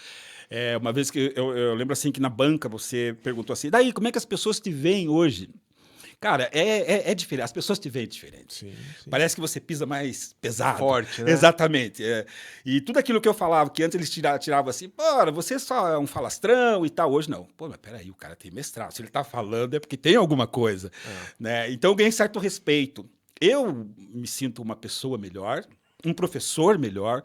Uma vez que eu lembro assim que na banca você perguntou assim, daí, como é que as pessoas te veem hoje? Cara, é diferente. As pessoas te veem diferente. Sim. Parece que você pisa mais pesado. Forte, né? Exatamente. E tudo aquilo que eu falava, que antes eles tiravam assim, pô, você só é um falastrão e tal. Hoje não. Pô, mas peraí, o cara tem mestrado. Se ele tá falando é porque tem alguma coisa. Né? Então eu ganhei certo respeito. Eu me sinto uma pessoa melhor, um professor melhor.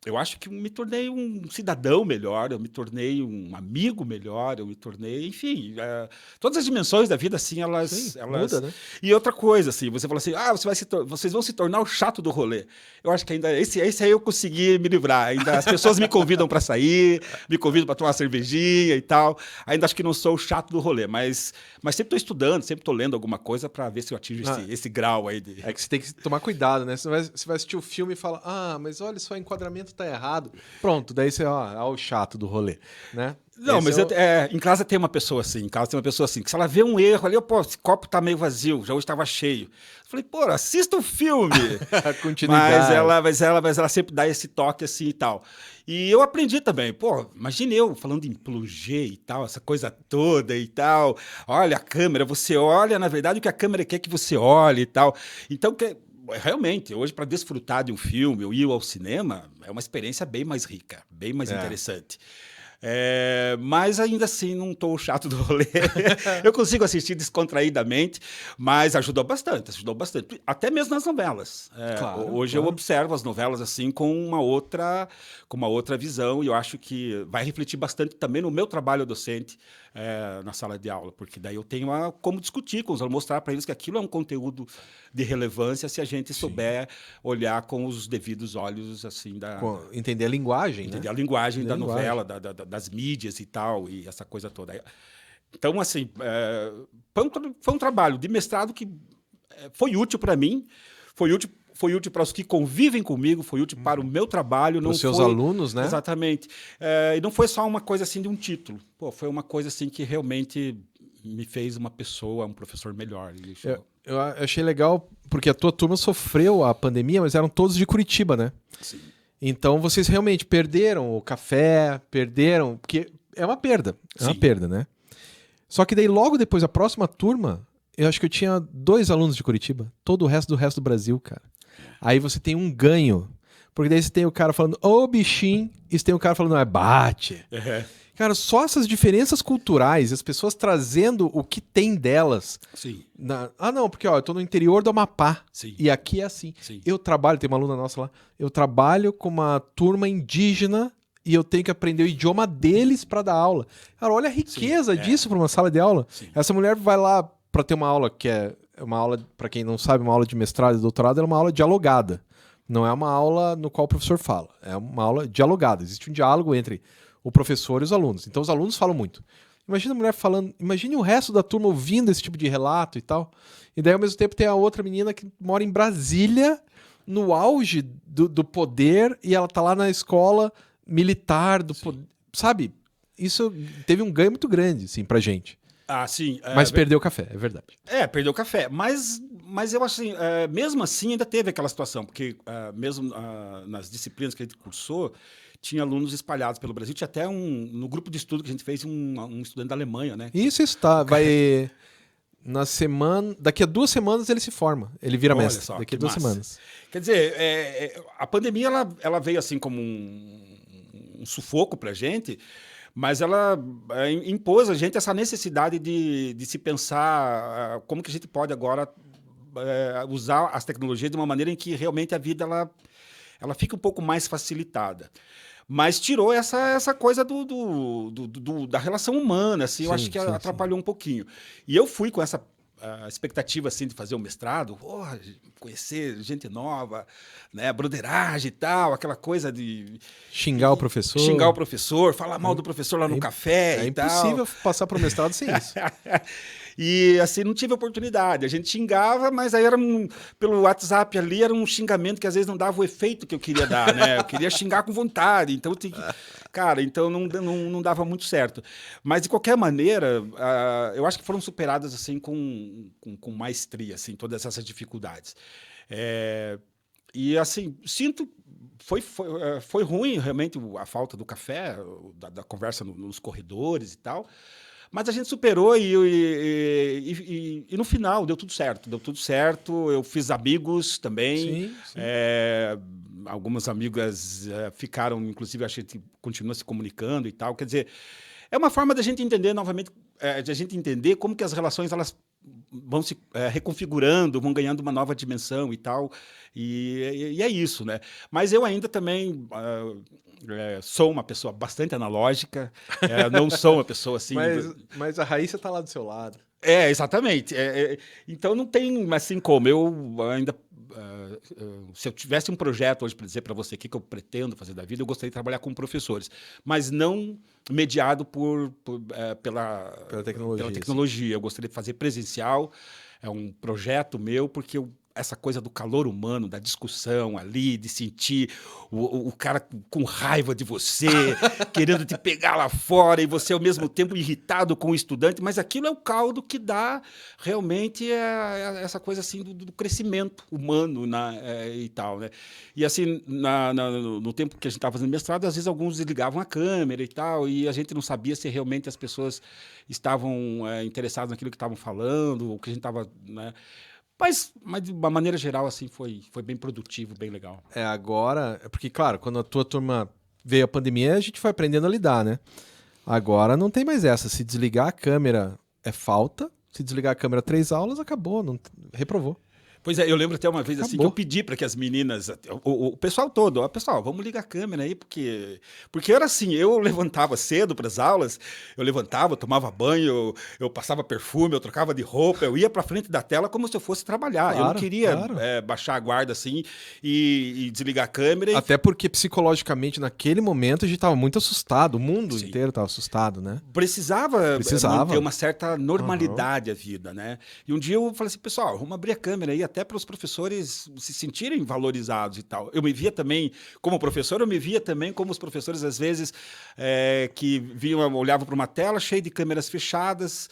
Eu acho que me tornei um cidadão melhor, eu me tornei um amigo melhor, eu me tornei, enfim, todas as dimensões da vida, assim, Sim, elas... muda, né? E outra coisa, assim, você fala assim, vocês vão se tornar o chato do rolê. Eu acho que ainda, esse aí eu consegui me livrar, ainda as pessoas me convidam para sair, me convidam para tomar uma cervejinha e tal, ainda acho que não sou o chato do rolê, mas sempre estou estudando, sempre estou lendo alguma coisa para ver se eu atinjo esse grau aí de... É que você tem que tomar cuidado, né? Você vai assistir o filme e fala, mas olha, só o enquadramento tá errado. Pronto, daí você, o chato do rolê, né? Não, Esse mas em casa tem uma pessoa assim, que se ela vê um erro ali, pô, esse copo tá meio vazio, já hoje estava cheio. Eu falei, pô, assista o filme. Continuidade. Mas ela sempre dá esse toque assim e tal. E eu aprendi também, pô, imagine eu falando em plongé e tal, essa coisa toda e tal. Olha a câmera, você olha, na verdade, o que a câmera quer que você olhe e tal. Então, realmente, hoje, para desfrutar de um filme ou ir ao cinema, é uma experiência bem mais rica, bem mais interessante. Mas ainda assim não estou chato do rolê. Eu consigo assistir descontraídamente, mas ajudou bastante. Até mesmo nas novelas. Hoje eu observo as novelas assim com uma outra visão, e eu acho que vai refletir bastante também no meu trabalho docente na sala de aula, porque daí eu tenho como discutir com os alunos, mostrar para eles que aquilo é um conteúdo de relevância se a gente souber olhar com os devidos olhos assim entender a linguagem, entender né? a linguagem da novela, das mídias e tal, e essa coisa toda. Então, assim, foi um trabalho de mestrado que foi útil para mim, foi útil para os que convivem comigo, foi útil para o meu trabalho. Para os seus alunos, né? Exatamente. E não foi só uma coisa assim de um título. Pô, foi uma coisa assim que realmente me fez uma pessoa, um professor melhor. Eu achei legal, porque a tua turma sofreu a pandemia, mas eram todos de Curitiba, né? Sim. Então vocês realmente perderam o café, porque é uma perda. É uma perda, né? Só que daí logo depois, a próxima turma, eu acho que eu tinha 2 alunos de Curitiba. Todo o resto do Brasil, cara. Aí você tem um ganho. Porque daí você tem o cara falando, ô bichinho, e você tem o cara falando, bate. Cara, só essas diferenças culturais, as pessoas trazendo o que tem delas. Sim. Não, porque eu tô no interior do Amapá. Sim. E aqui é assim. Sim. Eu trabalho, tem uma aluna nossa lá, eu trabalho com uma turma indígena e eu tenho que aprender o idioma deles para dar aula. Cara, olha a riqueza disso para uma sala de aula. Sim. Essa mulher vai lá para ter uma aula que é uma aula, para quem não sabe, uma aula de mestrado e doutorado, é uma aula dialogada. Não é uma aula no qual o professor fala. É uma aula dialogada. Existe um diálogo entre o professor e os alunos. Então os alunos falam muito. Imagina a mulher falando, imagine o resto da turma ouvindo esse tipo de relato e tal. E daí ao mesmo tempo tem a outra menina que mora em Brasília, no auge do poder, e ela tá lá na escola militar do poder. Sabe? Isso teve um ganho muito grande, assim, pra gente. Sim. Mas perdeu o café, é verdade. Perdeu o café. Mas eu acho assim, mesmo assim ainda teve aquela situação, porque mesmo nas disciplinas que a gente cursou, tinha alunos espalhados pelo Brasil. Tinha até no grupo de estudo que a gente fez um estudante da Alemanha, né? Isso tá. Vai. Daqui a 2 semanas ele se forma. Ele vira mestre. Só, daqui a 2 semanas. Quer dizer, a pandemia ela veio assim como um sufoco pra gente, mas ela impôs a gente essa necessidade de se pensar como que a gente pode agora usar as tecnologias de uma maneira em que realmente a vida ela fica um pouco mais facilitada. Mas tirou essa coisa da relação humana, assim, eu acho que atrapalhou um pouquinho. E eu fui com essa expectativa assim, de fazer um mestrado, conhecer gente nova, né, broderagem e tal, aquela coisa de... Xingar o professor. Falar mal do professor lá no café e tal. É impossível passar para o mestrado sem isso. E assim, não tive oportunidade. A gente xingava, mas aí pelo WhatsApp ali, era um xingamento que às vezes não dava o efeito que eu queria dar, né? Eu queria xingar com vontade. Então, então não dava muito certo. Mas, de qualquer maneira, eu acho que foram superadas assim com maestria, assim, todas essas dificuldades. E assim, sinto... Foi ruim, realmente, a falta do café, da conversa nos corredores e tal. Mas a gente superou e no final deu tudo certo. Eu fiz amigos também. Sim. Algumas amigas ficaram, inclusive, a gente continua se comunicando e tal. Quer dizer, é uma forma da gente entender novamente, de a gente entender como que as relações elas vão se reconfigurando, vão ganhando uma nova dimensão e tal, e é isso, né? Mas eu ainda também sou uma pessoa bastante analógica, não sou uma pessoa assim... Mas a Raíssa tá lá do seu lado. Exatamente. Então não tem assim como. Eu ainda. Se eu tivesse um projeto hoje para dizer para você o que eu pretendo fazer da vida, eu gostaria de trabalhar com professores, mas não mediado pela tecnologia. Eu gostaria de fazer presencial, é um projeto meu, porque essa coisa do calor humano, da discussão ali, de sentir o cara com raiva de você, querendo te pegar lá fora, e você, ao mesmo tempo, irritado com o estudante, mas aquilo é o caldo que dá realmente essa coisa assim do crescimento humano e tal, né? E assim, no tempo que a gente estava fazendo mestrado, às vezes alguns desligavam a câmera e tal, e a gente não sabia se realmente as pessoas estavam interessadas naquilo que estavam falando, o que a gente estava... Né? Mas, de uma maneira geral, assim, foi bem produtivo, bem legal. Agora... Porque, claro, quando a tua turma veio a pandemia, a gente foi aprendendo a lidar, né? Agora não tem mais essa. Se desligar a câmera é falta, se desligar a câmera 3 aulas, acabou, não reprovou. Pois é, eu lembro até uma vez assim que eu pedi para que as meninas, o pessoal todo, pessoal, vamos ligar a câmera aí, porque era assim, eu levantava cedo para as aulas, eu levantava, tomava banho, eu passava perfume, eu trocava de roupa, eu ia para frente da tela como se eu fosse trabalhar. Eu não queria baixar a guarda assim e desligar a câmera. Até porque psicologicamente naquele momento a gente estava muito assustado, o mundo inteiro estava assustado, né? Precisava manter uma certa normalidade a vida, né? E um dia eu falei assim, pessoal, vamos abrir a câmera aí, até para os professores se sentirem valorizados e tal. Eu me via também, como professor, eu me via também como os professores, às vezes, que olhavam para uma tela cheia de câmeras fechadas,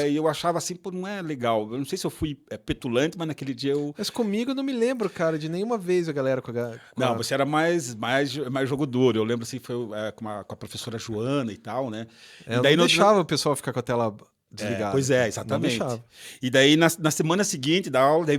e eu achava assim, pô, não é legal. Eu não sei se eu fui petulante, mas naquele dia eu... Mas comigo eu não me lembro, cara, de nenhuma vez a galera Não, você era mais jogo duro. Eu lembro assim, foi com a professora Joana e tal, né? E daí não deixava o pessoal ficar com a tela... desligado. Pois é, exatamente. E daí, na semana seguinte da aula, daí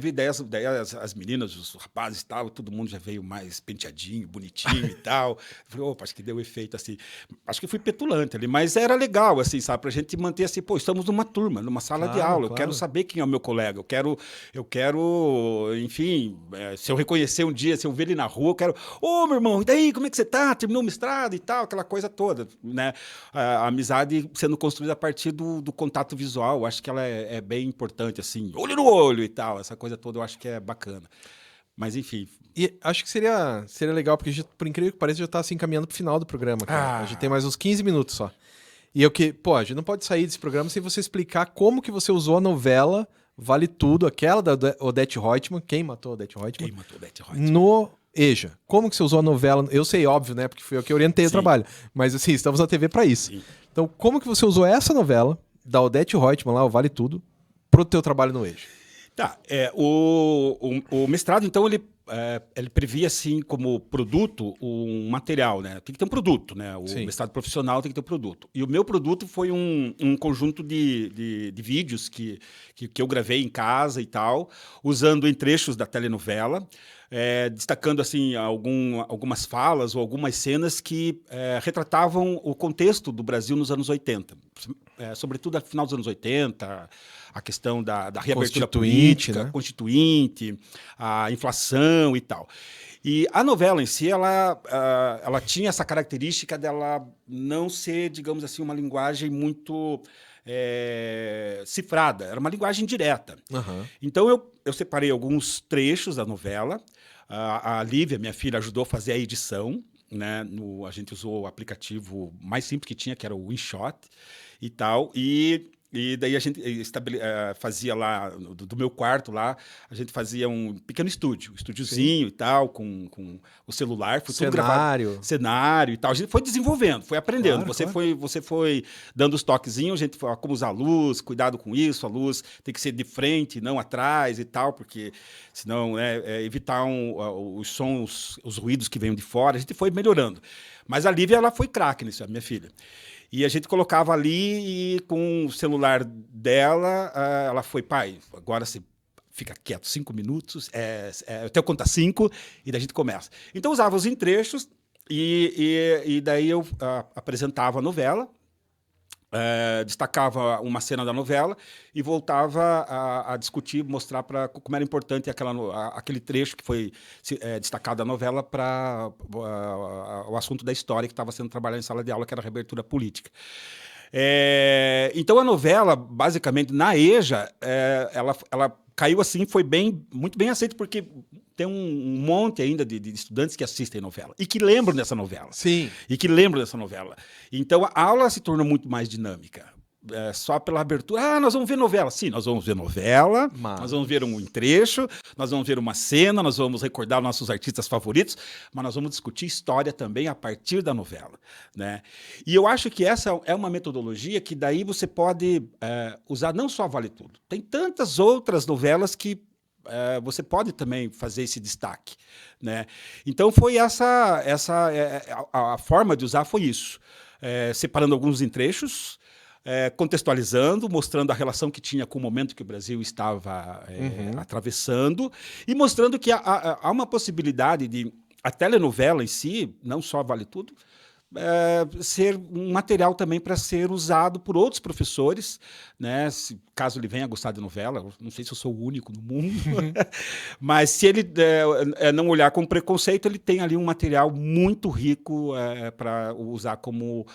as meninas, os rapazes e tal, todo mundo já veio mais penteadinho, bonitinho e tal. Eu falei, opa, acho que deu efeito assim. Acho que fui petulante ali, mas era legal, assim, sabe? Pra gente manter assim, pô, estamos numa turma, numa sala de aula. Eu quero saber quem é o meu colega. Eu quero, enfim, se eu reconhecer um dia, se eu ver ele na rua, eu quero, meu irmão, e daí, como é que você tá? Terminou o mestrado e tal, aquela coisa toda, né? A amizade sendo construída a partir do contato visual, acho que ela é bem importante, assim, olho no olho e tal, essa coisa toda eu acho que é bacana. Mas, enfim. E acho que seria legal, porque, por incrível que pareça, já está se encaminhando para o final do programa, cara. A gente tem mais uns 15 minutos só. E a gente não pode sair desse programa sem você explicar como que você usou a novela Vale Tudo, aquela da Odete Roitman. Quem matou a Odete Roitman? Quem matou a Odete Roitman? No EJA. Como que você usou a novela? Eu sei, óbvio, né? Porque foi eu que orientei o trabalho. Mas, assim, estamos na TV para isso. Sim. Então, como que você usou essa novela da Odete Roitman lá, o Vale Tudo, pro teu trabalho no EJA? Tá, o mestrado, então, ele previa, assim, como produto, um material, né? Tem que ter um produto, né? O mestrado profissional tem que ter um produto. E o meu produto foi um conjunto de vídeos que eu gravei em casa e tal, usando em trechos da telenovela, destacando assim algumas falas ou algumas cenas que retratavam o contexto do Brasil nos anos 80, sobretudo no final dos anos 80, a questão da reabertura política, né? Constituinte, a inflação e tal. E a novela em si, ela tinha essa característica dela não ser, digamos assim, uma linguagem muito cifrada, era uma linguagem direta. Uhum. Então eu separei alguns trechos da novela. A Lívia, minha filha, ajudou a fazer a edição, né? A gente usou o aplicativo mais simples que tinha, que era o InShot e tal. E daí a gente fazia lá, do meu quarto lá, a gente fazia um pequeno estúdiozinho e tal, com o celular. Foi tudo gravado. Cenário e tal. A gente foi desenvolvendo, foi aprendendo. Você foi dando os toquezinhos, a gente foi, como usar a luz, cuidado com isso, a luz tem que ser de frente, não atrás e tal, porque senão evitar os sons, os ruídos que vêm de fora. A gente foi melhorando. Mas a Lívia, ela foi craque nisso, a minha filha. E a gente colocava ali e com o celular dela, ela foi, pai, agora você fica quieto 5 minutos, até eu contar 5 e daí a gente começa. Então usava os trechos e daí eu apresentava a novela destacava uma cena da novela e voltava a discutir, mostrar como era importante aquele trecho que foi destacado da novela para o assunto da história que estava sendo trabalhado em sala de aula, que era a reabertura política. Então a novela, basicamente, na EJA, ela caiu assim, foi muito bem aceita, porque tem um monte ainda de estudantes que assistem novela e que lembram dessa novela. Sim. E que lembram dessa novela. Então a aula se tornou muito mais dinâmica. Só pela abertura. Nós vamos ver novela. Sim, nós vamos ver novela, nós vamos ver um trecho, nós vamos ver uma cena, nós vamos recordar nossos artistas favoritos, mas nós vamos discutir história também a partir da novela, né? E eu acho que essa é uma metodologia que daí você pode usar não só Vale Tudo. Tem tantas outras novelas que você pode também fazer esse destaque, né? Então foi a forma de usar foi isso. Separando alguns em trechos, contextualizando, mostrando a relação que tinha com o momento que o Brasil estava atravessando e mostrando que há uma possibilidade de a telenovela em si, não só Vale Tudo, ser um material também para ser usado por outros professores, né? Caso ele venha a gostar de novela, não sei se eu sou o único no mundo, mas se ele não olhar com preconceito, ele tem ali um material muito rico para usar como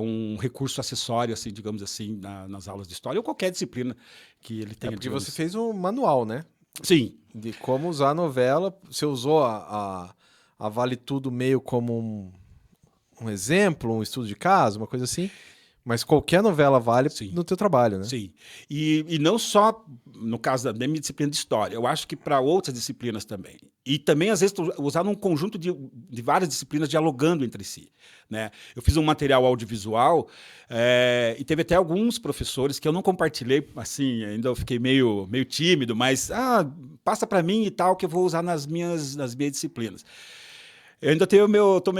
um recurso acessório, assim, digamos assim, nas aulas de história ou qualquer disciplina que ele tenha. Porque você fez um manual, né? Sim. De como usar a novela. Você usou a Vale Tudo meio como um exemplo, um estudo de caso, uma coisa assim, mas qualquer novela vale no teu trabalho, né? Sim, e não só no caso da minha disciplina de história, eu acho que para outras disciplinas também. E também, às vezes, usar num conjunto de várias disciplinas dialogando entre si, né? Eu fiz um material audiovisual e teve até alguns professores que eu não compartilhei, assim, ainda eu fiquei meio tímido, mas passa para mim e tal, que eu vou usar nas minhas disciplinas. Eu ainda tô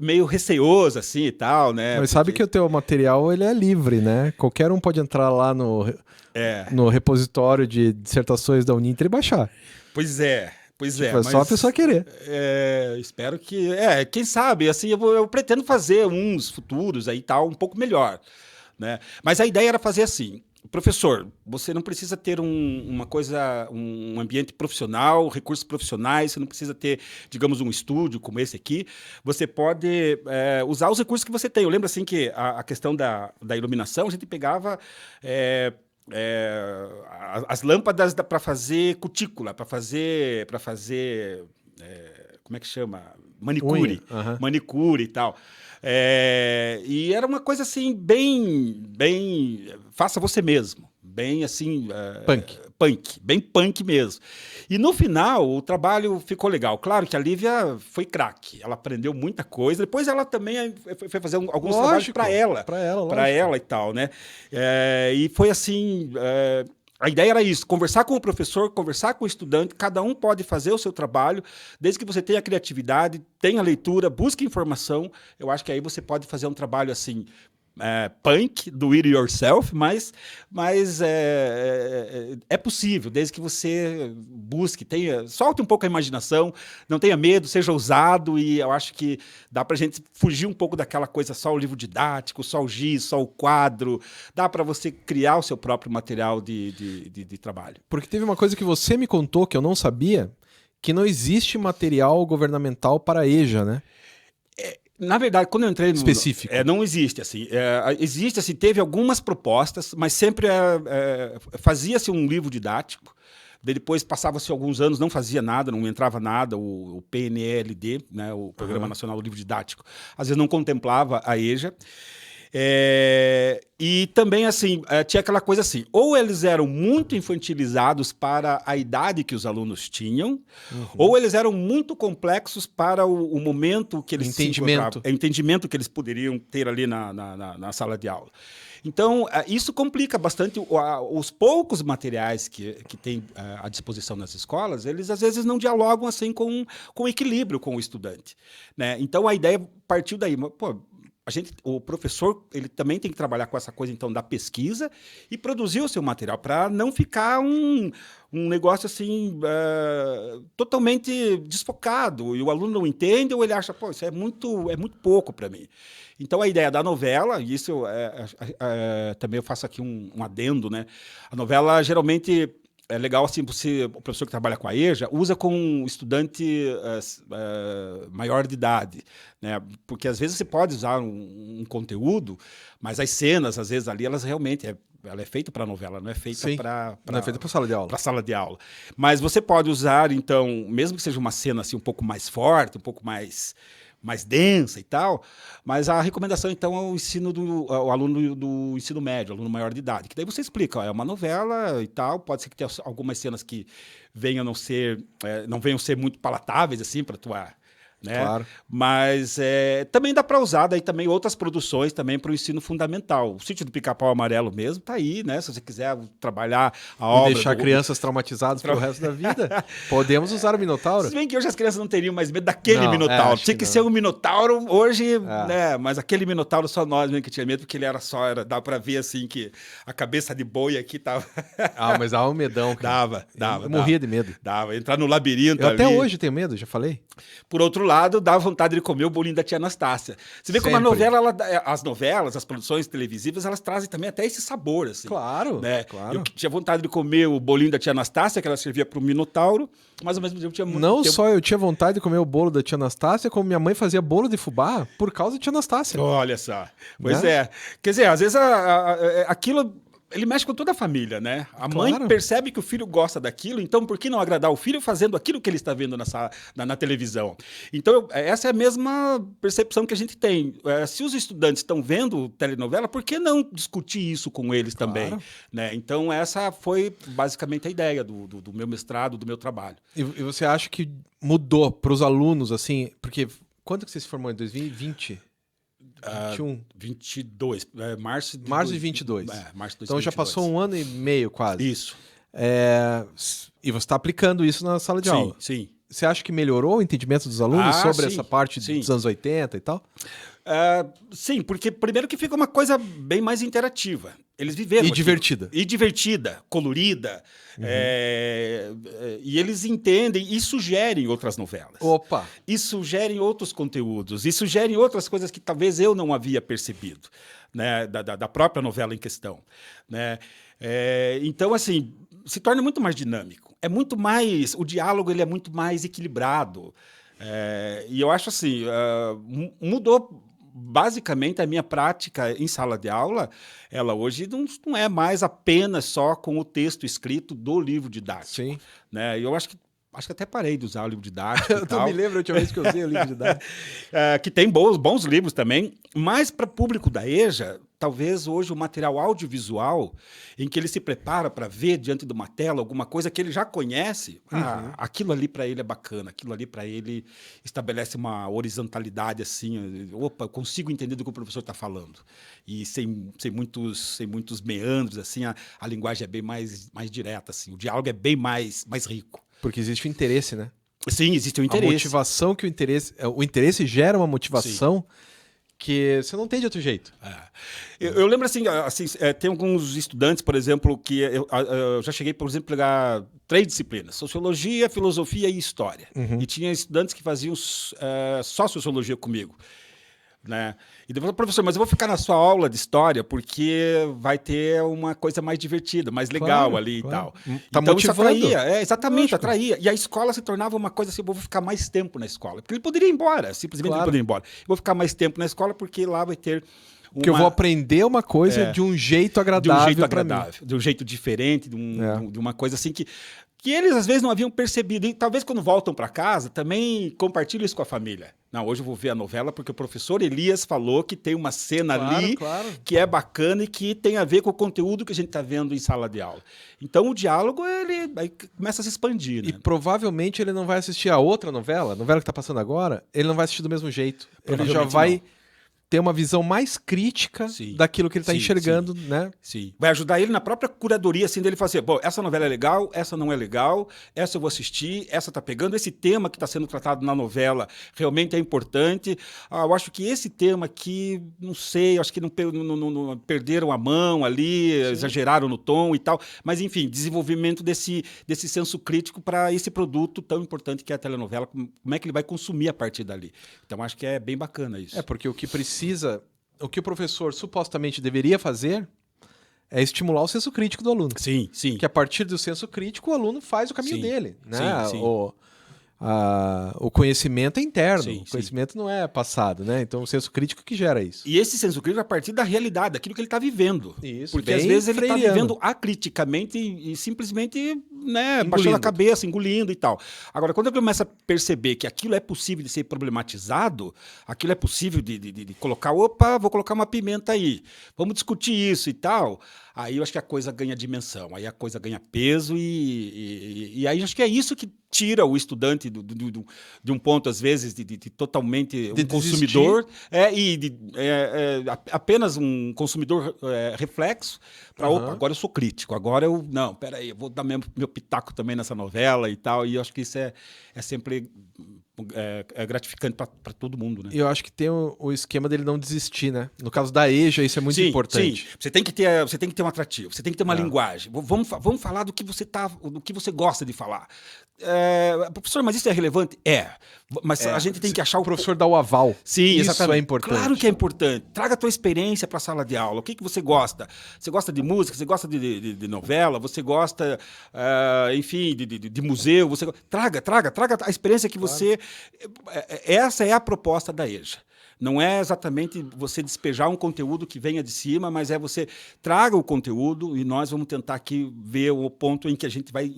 meio receoso, assim, e tal, né? Mas sabe que o teu material, ele é livre, né? Qualquer um pode entrar lá no repositório de dissertações da Uninter e baixar. Pois é. É só a pessoa querer. Espero que... quem sabe, assim, eu pretendo fazer uns futuros aí, tal, um pouco melhor, né? Mas a ideia era fazer assim... Professor, você não precisa ter um ambiente profissional, recursos profissionais, você não precisa ter, digamos, um estúdio como esse aqui. Você pode usar os recursos que você tem. Eu lembro assim que a questão da iluminação, a gente pegava as lâmpadas para fazer cutícula, para fazer como é que chama? Manicure. Manicure e tal. E era uma coisa assim, bem faça você mesmo, bem assim... bem punk mesmo. E no final, o trabalho ficou legal. Claro que a Lívia foi craque, ela aprendeu muita coisa, depois ela também foi fazer alguns trabalhos para ela e tal, né? E foi assim... A ideia era isso, conversar com o professor, conversar com o estudante, cada um pode fazer o seu trabalho, desde que você tenha criatividade, tenha leitura, busque informação, eu acho que aí você pode fazer um trabalho assim, punk, do it yourself, mas é possível, desde que você busque, solte um pouco a imaginação, não tenha medo, seja ousado, e eu acho que dá para a gente fugir um pouco daquela coisa só o livro didático, só o giz, só o quadro, dá para você criar o seu próprio material de trabalho. Porque teve uma coisa que você me contou que eu não sabia, que não existe material governamental para a EJA, né? Na verdade, quando eu entrei no... Específico. Não existe, assim. Existe, assim, teve algumas propostas, mas sempre fazia-se um livro didático. Depois passava-se alguns anos, não fazia nada, não entrava nada, o PNLD, né, o Programa Nacional do Livro Didático, às vezes não contemplava a EJA. E também, assim, tinha aquela coisa assim, ou eles eram muito infantilizados para a idade que os alunos tinham, ou eles eram muito complexos para o momento que eles entendimento que eles poderiam ter ali na sala de aula. Então, isso complica bastante os poucos materiais que tem à disposição nas escolas, eles às vezes não dialogam assim com equilíbrio com o estudante, né? Então, a ideia partiu daí. Pô, o professor ele também tem que trabalhar com essa coisa então da pesquisa e produzir o seu material para não ficar um negócio assim totalmente desfocado e o aluno não entende ou ele acha, pô, isso é muito pouco para mim. Então a ideia da novela, e isso também eu faço aqui um adendo, né? A novela geralmente é legal assim, o professor que trabalha com a EJA usa com um estudante maior de idade, né? Porque às vezes você pode usar um conteúdo, mas as cenas, às vezes, ali, elas realmente ela é feita para novela, não é feita para não é feita para sala de aula. Para sala de aula. Mas você pode usar, então, mesmo que seja uma cena assim, um pouco mais forte, um pouco mais densa e tal, mas a recomendação, então, é o aluno do ensino médio, aluno maior de idade, que daí você explica, ó, é uma novela e tal, pode ser que tenha algumas cenas que não venham ser muito palatáveis, assim, para tua... Né? Claro. Mas também dá para usar daí também outras produções também para o ensino fundamental. O Sítio do Pica-Pau Amarelo mesmo tá aí, né? Se você quiser trabalhar a obra... E deixar crianças traumatizadas pelo resto da vida, podemos usar o Minotauro. Se bem que hoje as crianças não teriam mais medo daquele Minotauro. Tinha que ser um Minotauro hoje, né? Mas aquele Minotauro só nós mesmo que tinha medo, porque ele dá para ver assim que a cabeça de boi aqui tava... Mas dava um medão, cara. Dava. Eu morria de medo. Dava. Entrar no labirinto eu ali. Até hoje tenho medo, já falei. Por outro lado, dá vontade de comer o bolinho da tia Anastácia. Você vê como a novela, as novelas, as produções televisivas, elas trazem também até esse sabor, assim. Claro, né? claro. Eu tinha vontade de comer o bolinho da tia Anastácia, que ela servia para o Minotauro, mas ao mesmo tempo tinha muito... Não só eu tinha vontade de comer o bolo da tia Anastácia, como minha mãe fazia bolo de fubá por causa da tia Anastácia. Olha só. Pois é. Quer dizer, às vezes aquilo... Ele mexe com toda a família, né? A mãe percebe que o filho gosta daquilo, então por que não agradar o filho fazendo aquilo que ele está vendo na televisão? Então, essa é a mesma percepção que a gente tem. Se os estudantes estão vendo telenovela, por que não discutir isso com eles também? Né? Então, essa foi basicamente a ideia do meu mestrado, do meu trabalho. E você acha que mudou para os alunos, assim, porque quando que você se formou? Em 2020? 22, março de 22. Março de 22. Março de 2022. Então já passou 1 ano e meio quase. Isso. E você está aplicando isso na sala de aula. Sim. Você acha que melhorou o entendimento dos alunos sobre essa parte dos anos 80 e tal? Sim, porque primeiro que fica uma coisa bem mais interativa. Eles viveram E divertida. E divertida, colorida. E eles entendem e sugerem outras novelas. Opa! E sugerem outros conteúdos. E sugerem outras coisas que talvez eu não havia percebido, né, da própria novela em questão. Né? Então, assim, se torna muito mais dinâmico. O diálogo ele é muito mais equilibrado. E eu acho assim, mudou basicamente a minha prática em sala de aula. Ela hoje não é mais apenas só com o texto escrito do livro didático. Sim. Né? Eu acho que até parei de usar o livro didático. Eu não me lembro a última vez que eu usei o livro didático. Que tem bons livros também, mas para público da EJA, talvez hoje o material audiovisual, em que ele se prepara para ver diante de uma tela alguma coisa que ele já conhece, aquilo ali para ele é bacana, aquilo ali para ele estabelece uma horizontalidade assim, opa, eu consigo entender do que o professor está falando. E sem muitos meandros, assim, a linguagem é bem mais direta, assim, o diálogo é bem mais rico. Porque existe o interesse, né? Sim, existe o interesse. A motivação que o interesse gera uma motivação que você não tem de outro jeito. Eu lembro assim, tem alguns estudantes, por exemplo, que eu já cheguei, por exemplo, a pegar 3 disciplinas, sociologia, filosofia e história. E tinha estudantes que faziam só sociologia comigo. Né? E depois, professor, mas eu vou ficar na sua aula de história porque vai ter uma coisa mais divertida, mais legal ali e tal. Tá então motivando. Isso atraía, exatamente, atraía. E a escola se tornava uma coisa assim, eu vou ficar mais tempo na escola. Porque ele poderia ir embora, simplesmente ele poderia ir embora. Eu vou ficar mais tempo na escola porque lá vai ter porque eu vou aprender uma coisa de um jeito agradável para mim. De um jeito diferente, de uma coisa assim que eles às vezes não haviam percebido. E talvez quando voltam para casa também compartilhem isso com a família. Não, hoje eu vou ver a novela porque o professor Elias falou que tem uma cena ali que é bacana e que tem a ver com o conteúdo que a gente está vendo em sala de aula. Então o diálogo ele aí começa a se expandir. Né? E provavelmente ele não vai assistir a outra novela que está passando agora, ele não vai assistir do mesmo jeito. Ele já vai ter uma visão mais crítica Sim. daquilo que ele está Sim, enxergando, né? Sim. Vai ajudar ele na própria curadoria, assim, dele fazer, bom, essa novela é legal, essa não é legal, essa eu vou assistir, essa tá pegando, esse tema que está sendo tratado na novela realmente é importante. Eu acho que esse tema aqui, não sei, acho que não perderam a mão ali, exageraram no tom e tal, mas enfim, desenvolvimento desse senso crítico para esse produto tão importante que é a telenovela, como é que ele vai consumir a partir dali. Então, acho que é bem bacana isso. Porque o que o professor supostamente deveria fazer é estimular o senso crítico do aluno. Sim, sim. Que a partir do senso crítico, o aluno faz o caminho dele. Né? Sim. O conhecimento é interno, Sim, o conhecimento não é passado, né? Então o senso crítico que gera isso. E esse senso crítico é a partir da realidade, daquilo que ele está vivendo. Isso, porque bem às vezes ele está freiriano. vivendo acriticamente e simplesmente, né, baixando a cabeça, engolindo e tal. Agora, quando ele começa a perceber que aquilo é possível de ser problematizado, aquilo é possível de colocar, opa, vou colocar uma pimenta aí, vamos discutir isso e tal, aí eu acho que a coisa ganha dimensão, aí a coisa ganha peso e aí acho que é isso que tira o estudante de um ponto, às vezes, de totalmente um consumidor, apenas um consumidor reflexo, para agora eu sou crítico, agora eu, não, peraí, eu vou dar meu pitaco também nessa novela e tal, e eu acho que isso é sempre gratificante para todo mundo, né? E eu acho que tem o esquema dele não desistir, né? No caso da EJA, isso é muito importante. Sim, você tem que ter um atrativo, você tem que ter uma linguagem. Vamos falar do que você gosta de falar. Professor, mas isso é relevante? Mas a gente tem que achar o professor dá o aval. Sim, isso exatamente. é importante. Claro que é importante. Traga a tua experiência para a sala de aula. O que você gosta? Você gosta de música? Você gosta de novela? Você gosta, enfim, de museu? Traga a experiência que você... Essa é a proposta da EJA. Não é exatamente você despejar um conteúdo que venha de cima, mas é você traga o conteúdo e nós vamos tentar aqui ver o ponto em que a gente vai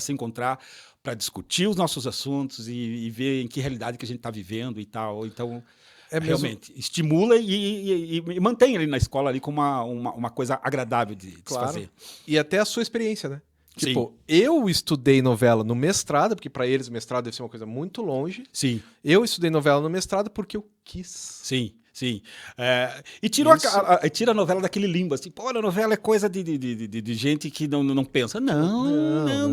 se encontrar para discutir os nossos assuntos e ver em que realidade que a gente está vivendo e tal. Então, realmente, estimula e mantém ele na escola ali como uma coisa agradável de se fazer. E até a sua experiência, né? Tipo, eu estudei novela no mestrado, porque para eles o mestrado deve ser uma coisa muito longe. Sim. Eu estudei novela no mestrado porque eu quis. Sim. E tira a novela daquele limbo, assim, pô, a novela é coisa de gente que não pensa. Não.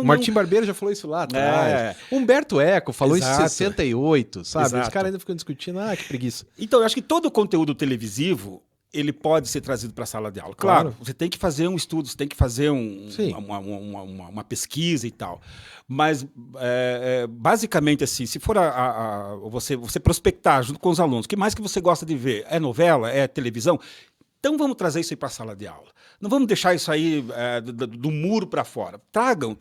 O Martim Barbeiro já falou isso lá atrás. Humberto Eco falou isso em 68, sabe? Exato. Os caras ainda ficam discutindo, que preguiça. Então, eu acho que todo o conteúdo televisivo ele pode ser trazido para a sala de aula. Claro, você tem que fazer um estudo, você tem que fazer uma pesquisa e tal. Mas, basicamente, assim, se for você prospectar junto com os alunos, o que mais que você gosta de ver? É novela? É televisão? Então, vamos trazer isso aí para a sala de aula. Não vamos deixar isso aí do muro para fora. Tragam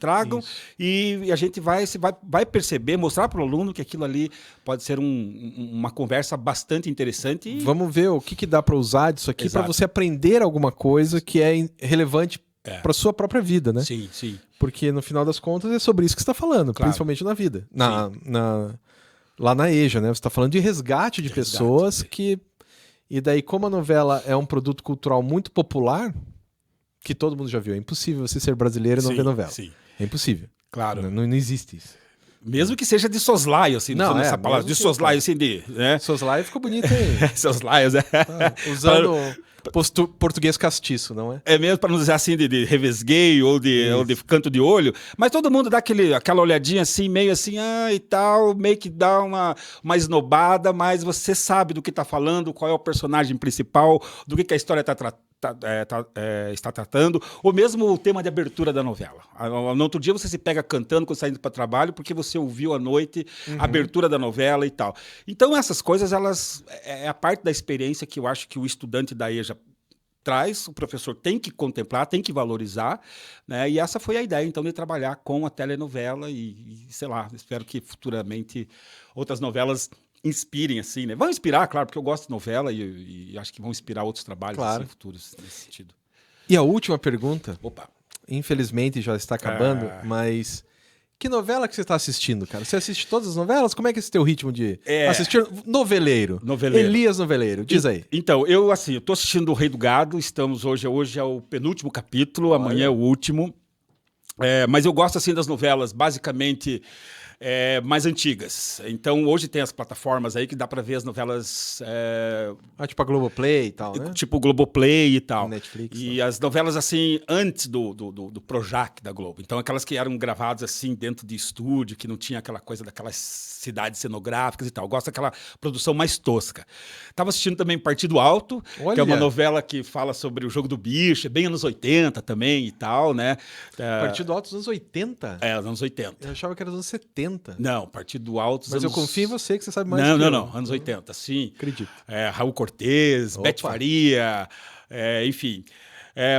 e a gente vai perceber, mostrar para o aluno que aquilo ali pode ser uma conversa bastante interessante. Vamos ver o que dá para usar disso aqui para você aprender alguma coisa que é relevante para sua própria vida, né? Sim. Porque, no final das contas, é sobre isso que você está falando, principalmente na vida. Lá na EJA, né? Você está falando de resgate de pessoas que... E daí, como a novela é um produto cultural muito popular, que todo mundo já viu, é impossível você ser brasileiro e não ver novela. Sim. É impossível. Claro. Não existe isso. Mesmo que seja de soslaio, assim, não essa palavra, de soslaio, assim, né? Soslaio ficou bonito, hein? Soslaio, usando português castiço, não é? É mesmo, para não dizer assim, de revesgueio ou de canto de olho, mas todo mundo dá aquela olhadinha assim, meio assim, e tal, meio que dá uma esnobada, mas você sabe do que está falando, qual é o personagem principal, do que a história está tratando, ou mesmo o tema de abertura da novela. No outro dia você se pega cantando quando saindo para o trabalho, porque você ouviu à noite a abertura da novela e tal. Então essas coisas, elas é a parte da experiência que eu acho que o estudante da EJA traz, o professor tem que contemplar, tem que valorizar, né? E essa foi a ideia, então, de trabalhar com a telenovela e sei lá, espero que futuramente outras novelas inspirem, assim, né? Vão inspirar, claro, porque eu gosto de novela e acho que vão inspirar outros trabalhos assim, futuros nesse sentido. E a última pergunta, Opa. Infelizmente já está acabando, mas que novela que você está assistindo, cara? Você assiste todas as novelas? Como é que é esse teu ritmo de assistir? Noveleiro. Elias Noveleiro, diz aí. Então, eu tô assistindo O Rei do Gado, hoje é o penúltimo capítulo, amanhã é o último. Mas eu gosto, assim, das novelas, basicamente... mais antigas. Então, hoje tem as plataformas aí que dá para ver as novelas... tipo a Globoplay e tal, né? Tipo Globoplay e tal. Netflix. E as novelas, assim, antes do Projac da Globo. Então, aquelas que eram gravadas, assim, dentro de estúdio, que não tinha aquela coisa daquelas cidades cenográficas e tal. Eu gosto daquela produção mais tosca. Tava assistindo também Partido Alto, que é uma novela que fala sobre o jogo do bicho, é bem anos 80 também e tal, né? Partido Alto dos anos 80? Anos 80. Eu achava que era dos anos 70. Não, Partido Alto dos Mas anos... eu confio em você, que você sabe mais que eu. Não, anos 80, sim. Acredito. Raul Cortez, Bete Faria, enfim...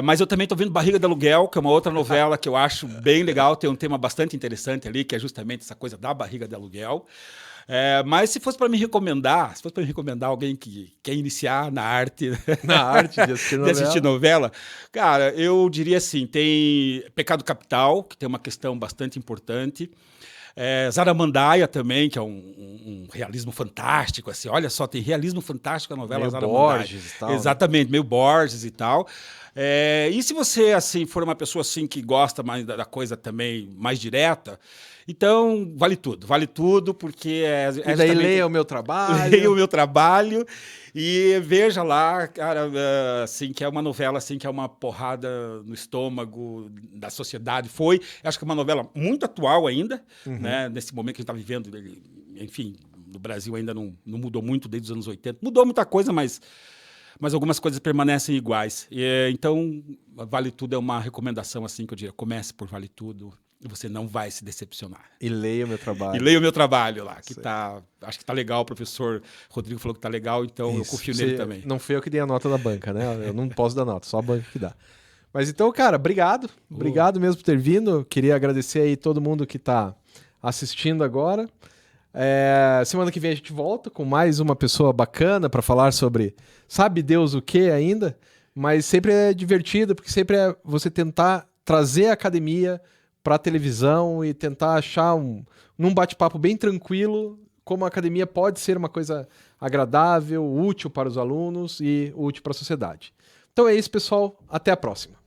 mas eu também estou vendo Barriga de Aluguel, que é uma outra novela que eu acho bem legal, tem um tema bastante interessante ali, que é justamente essa coisa da barriga de aluguel. Mas se fosse para me recomendar alguém que quer iniciar na arte, de assistir novela, cara, eu diria assim, tem Pecado Capital, que tem uma questão bastante importante. Zaramandaia também, que é um realismo fantástico, assim, olha só, tem realismo fantástico na novela meio Zaramandaia. Borges e tal. Exatamente, meio Borges e tal. E se você assim for uma pessoa assim que gosta mais da coisa também mais direta, então vale tudo, porque e daí leia o meu trabalho. Leia o meu trabalho e veja lá, cara, assim, que é uma novela assim, que é uma porrada no estômago da sociedade. Acho que é uma novela muito atual ainda, né? Nesse momento que a gente está vivendo, enfim, no Brasil ainda não mudou muito desde os anos 80. Mudou muita coisa, mas algumas coisas permanecem iguais. Então, Vale Tudo é uma recomendação assim que eu diria, comece por Vale Tudo. Você não vai se decepcionar. E leia o meu trabalho. E leia o meu trabalho lá, que acho que tá legal, o professor Rodrigo falou que tá legal, então eu confio nele também. Não fui eu que dei a nota da banca, né? Eu não posso dar nota, só a banca que dá. Mas então, cara, obrigado. Obrigado mesmo por ter vindo. Queria agradecer aí todo mundo que tá assistindo agora. Semana que vem a gente volta com mais uma pessoa bacana para falar sobre sabe Deus o que ainda, mas sempre é divertido, porque sempre é você tentar trazer a academia para a televisão e tentar achar num bate-papo bem tranquilo como a academia pode ser uma coisa agradável, útil para os alunos e útil para a sociedade. Então é isso, pessoal. Até a próxima.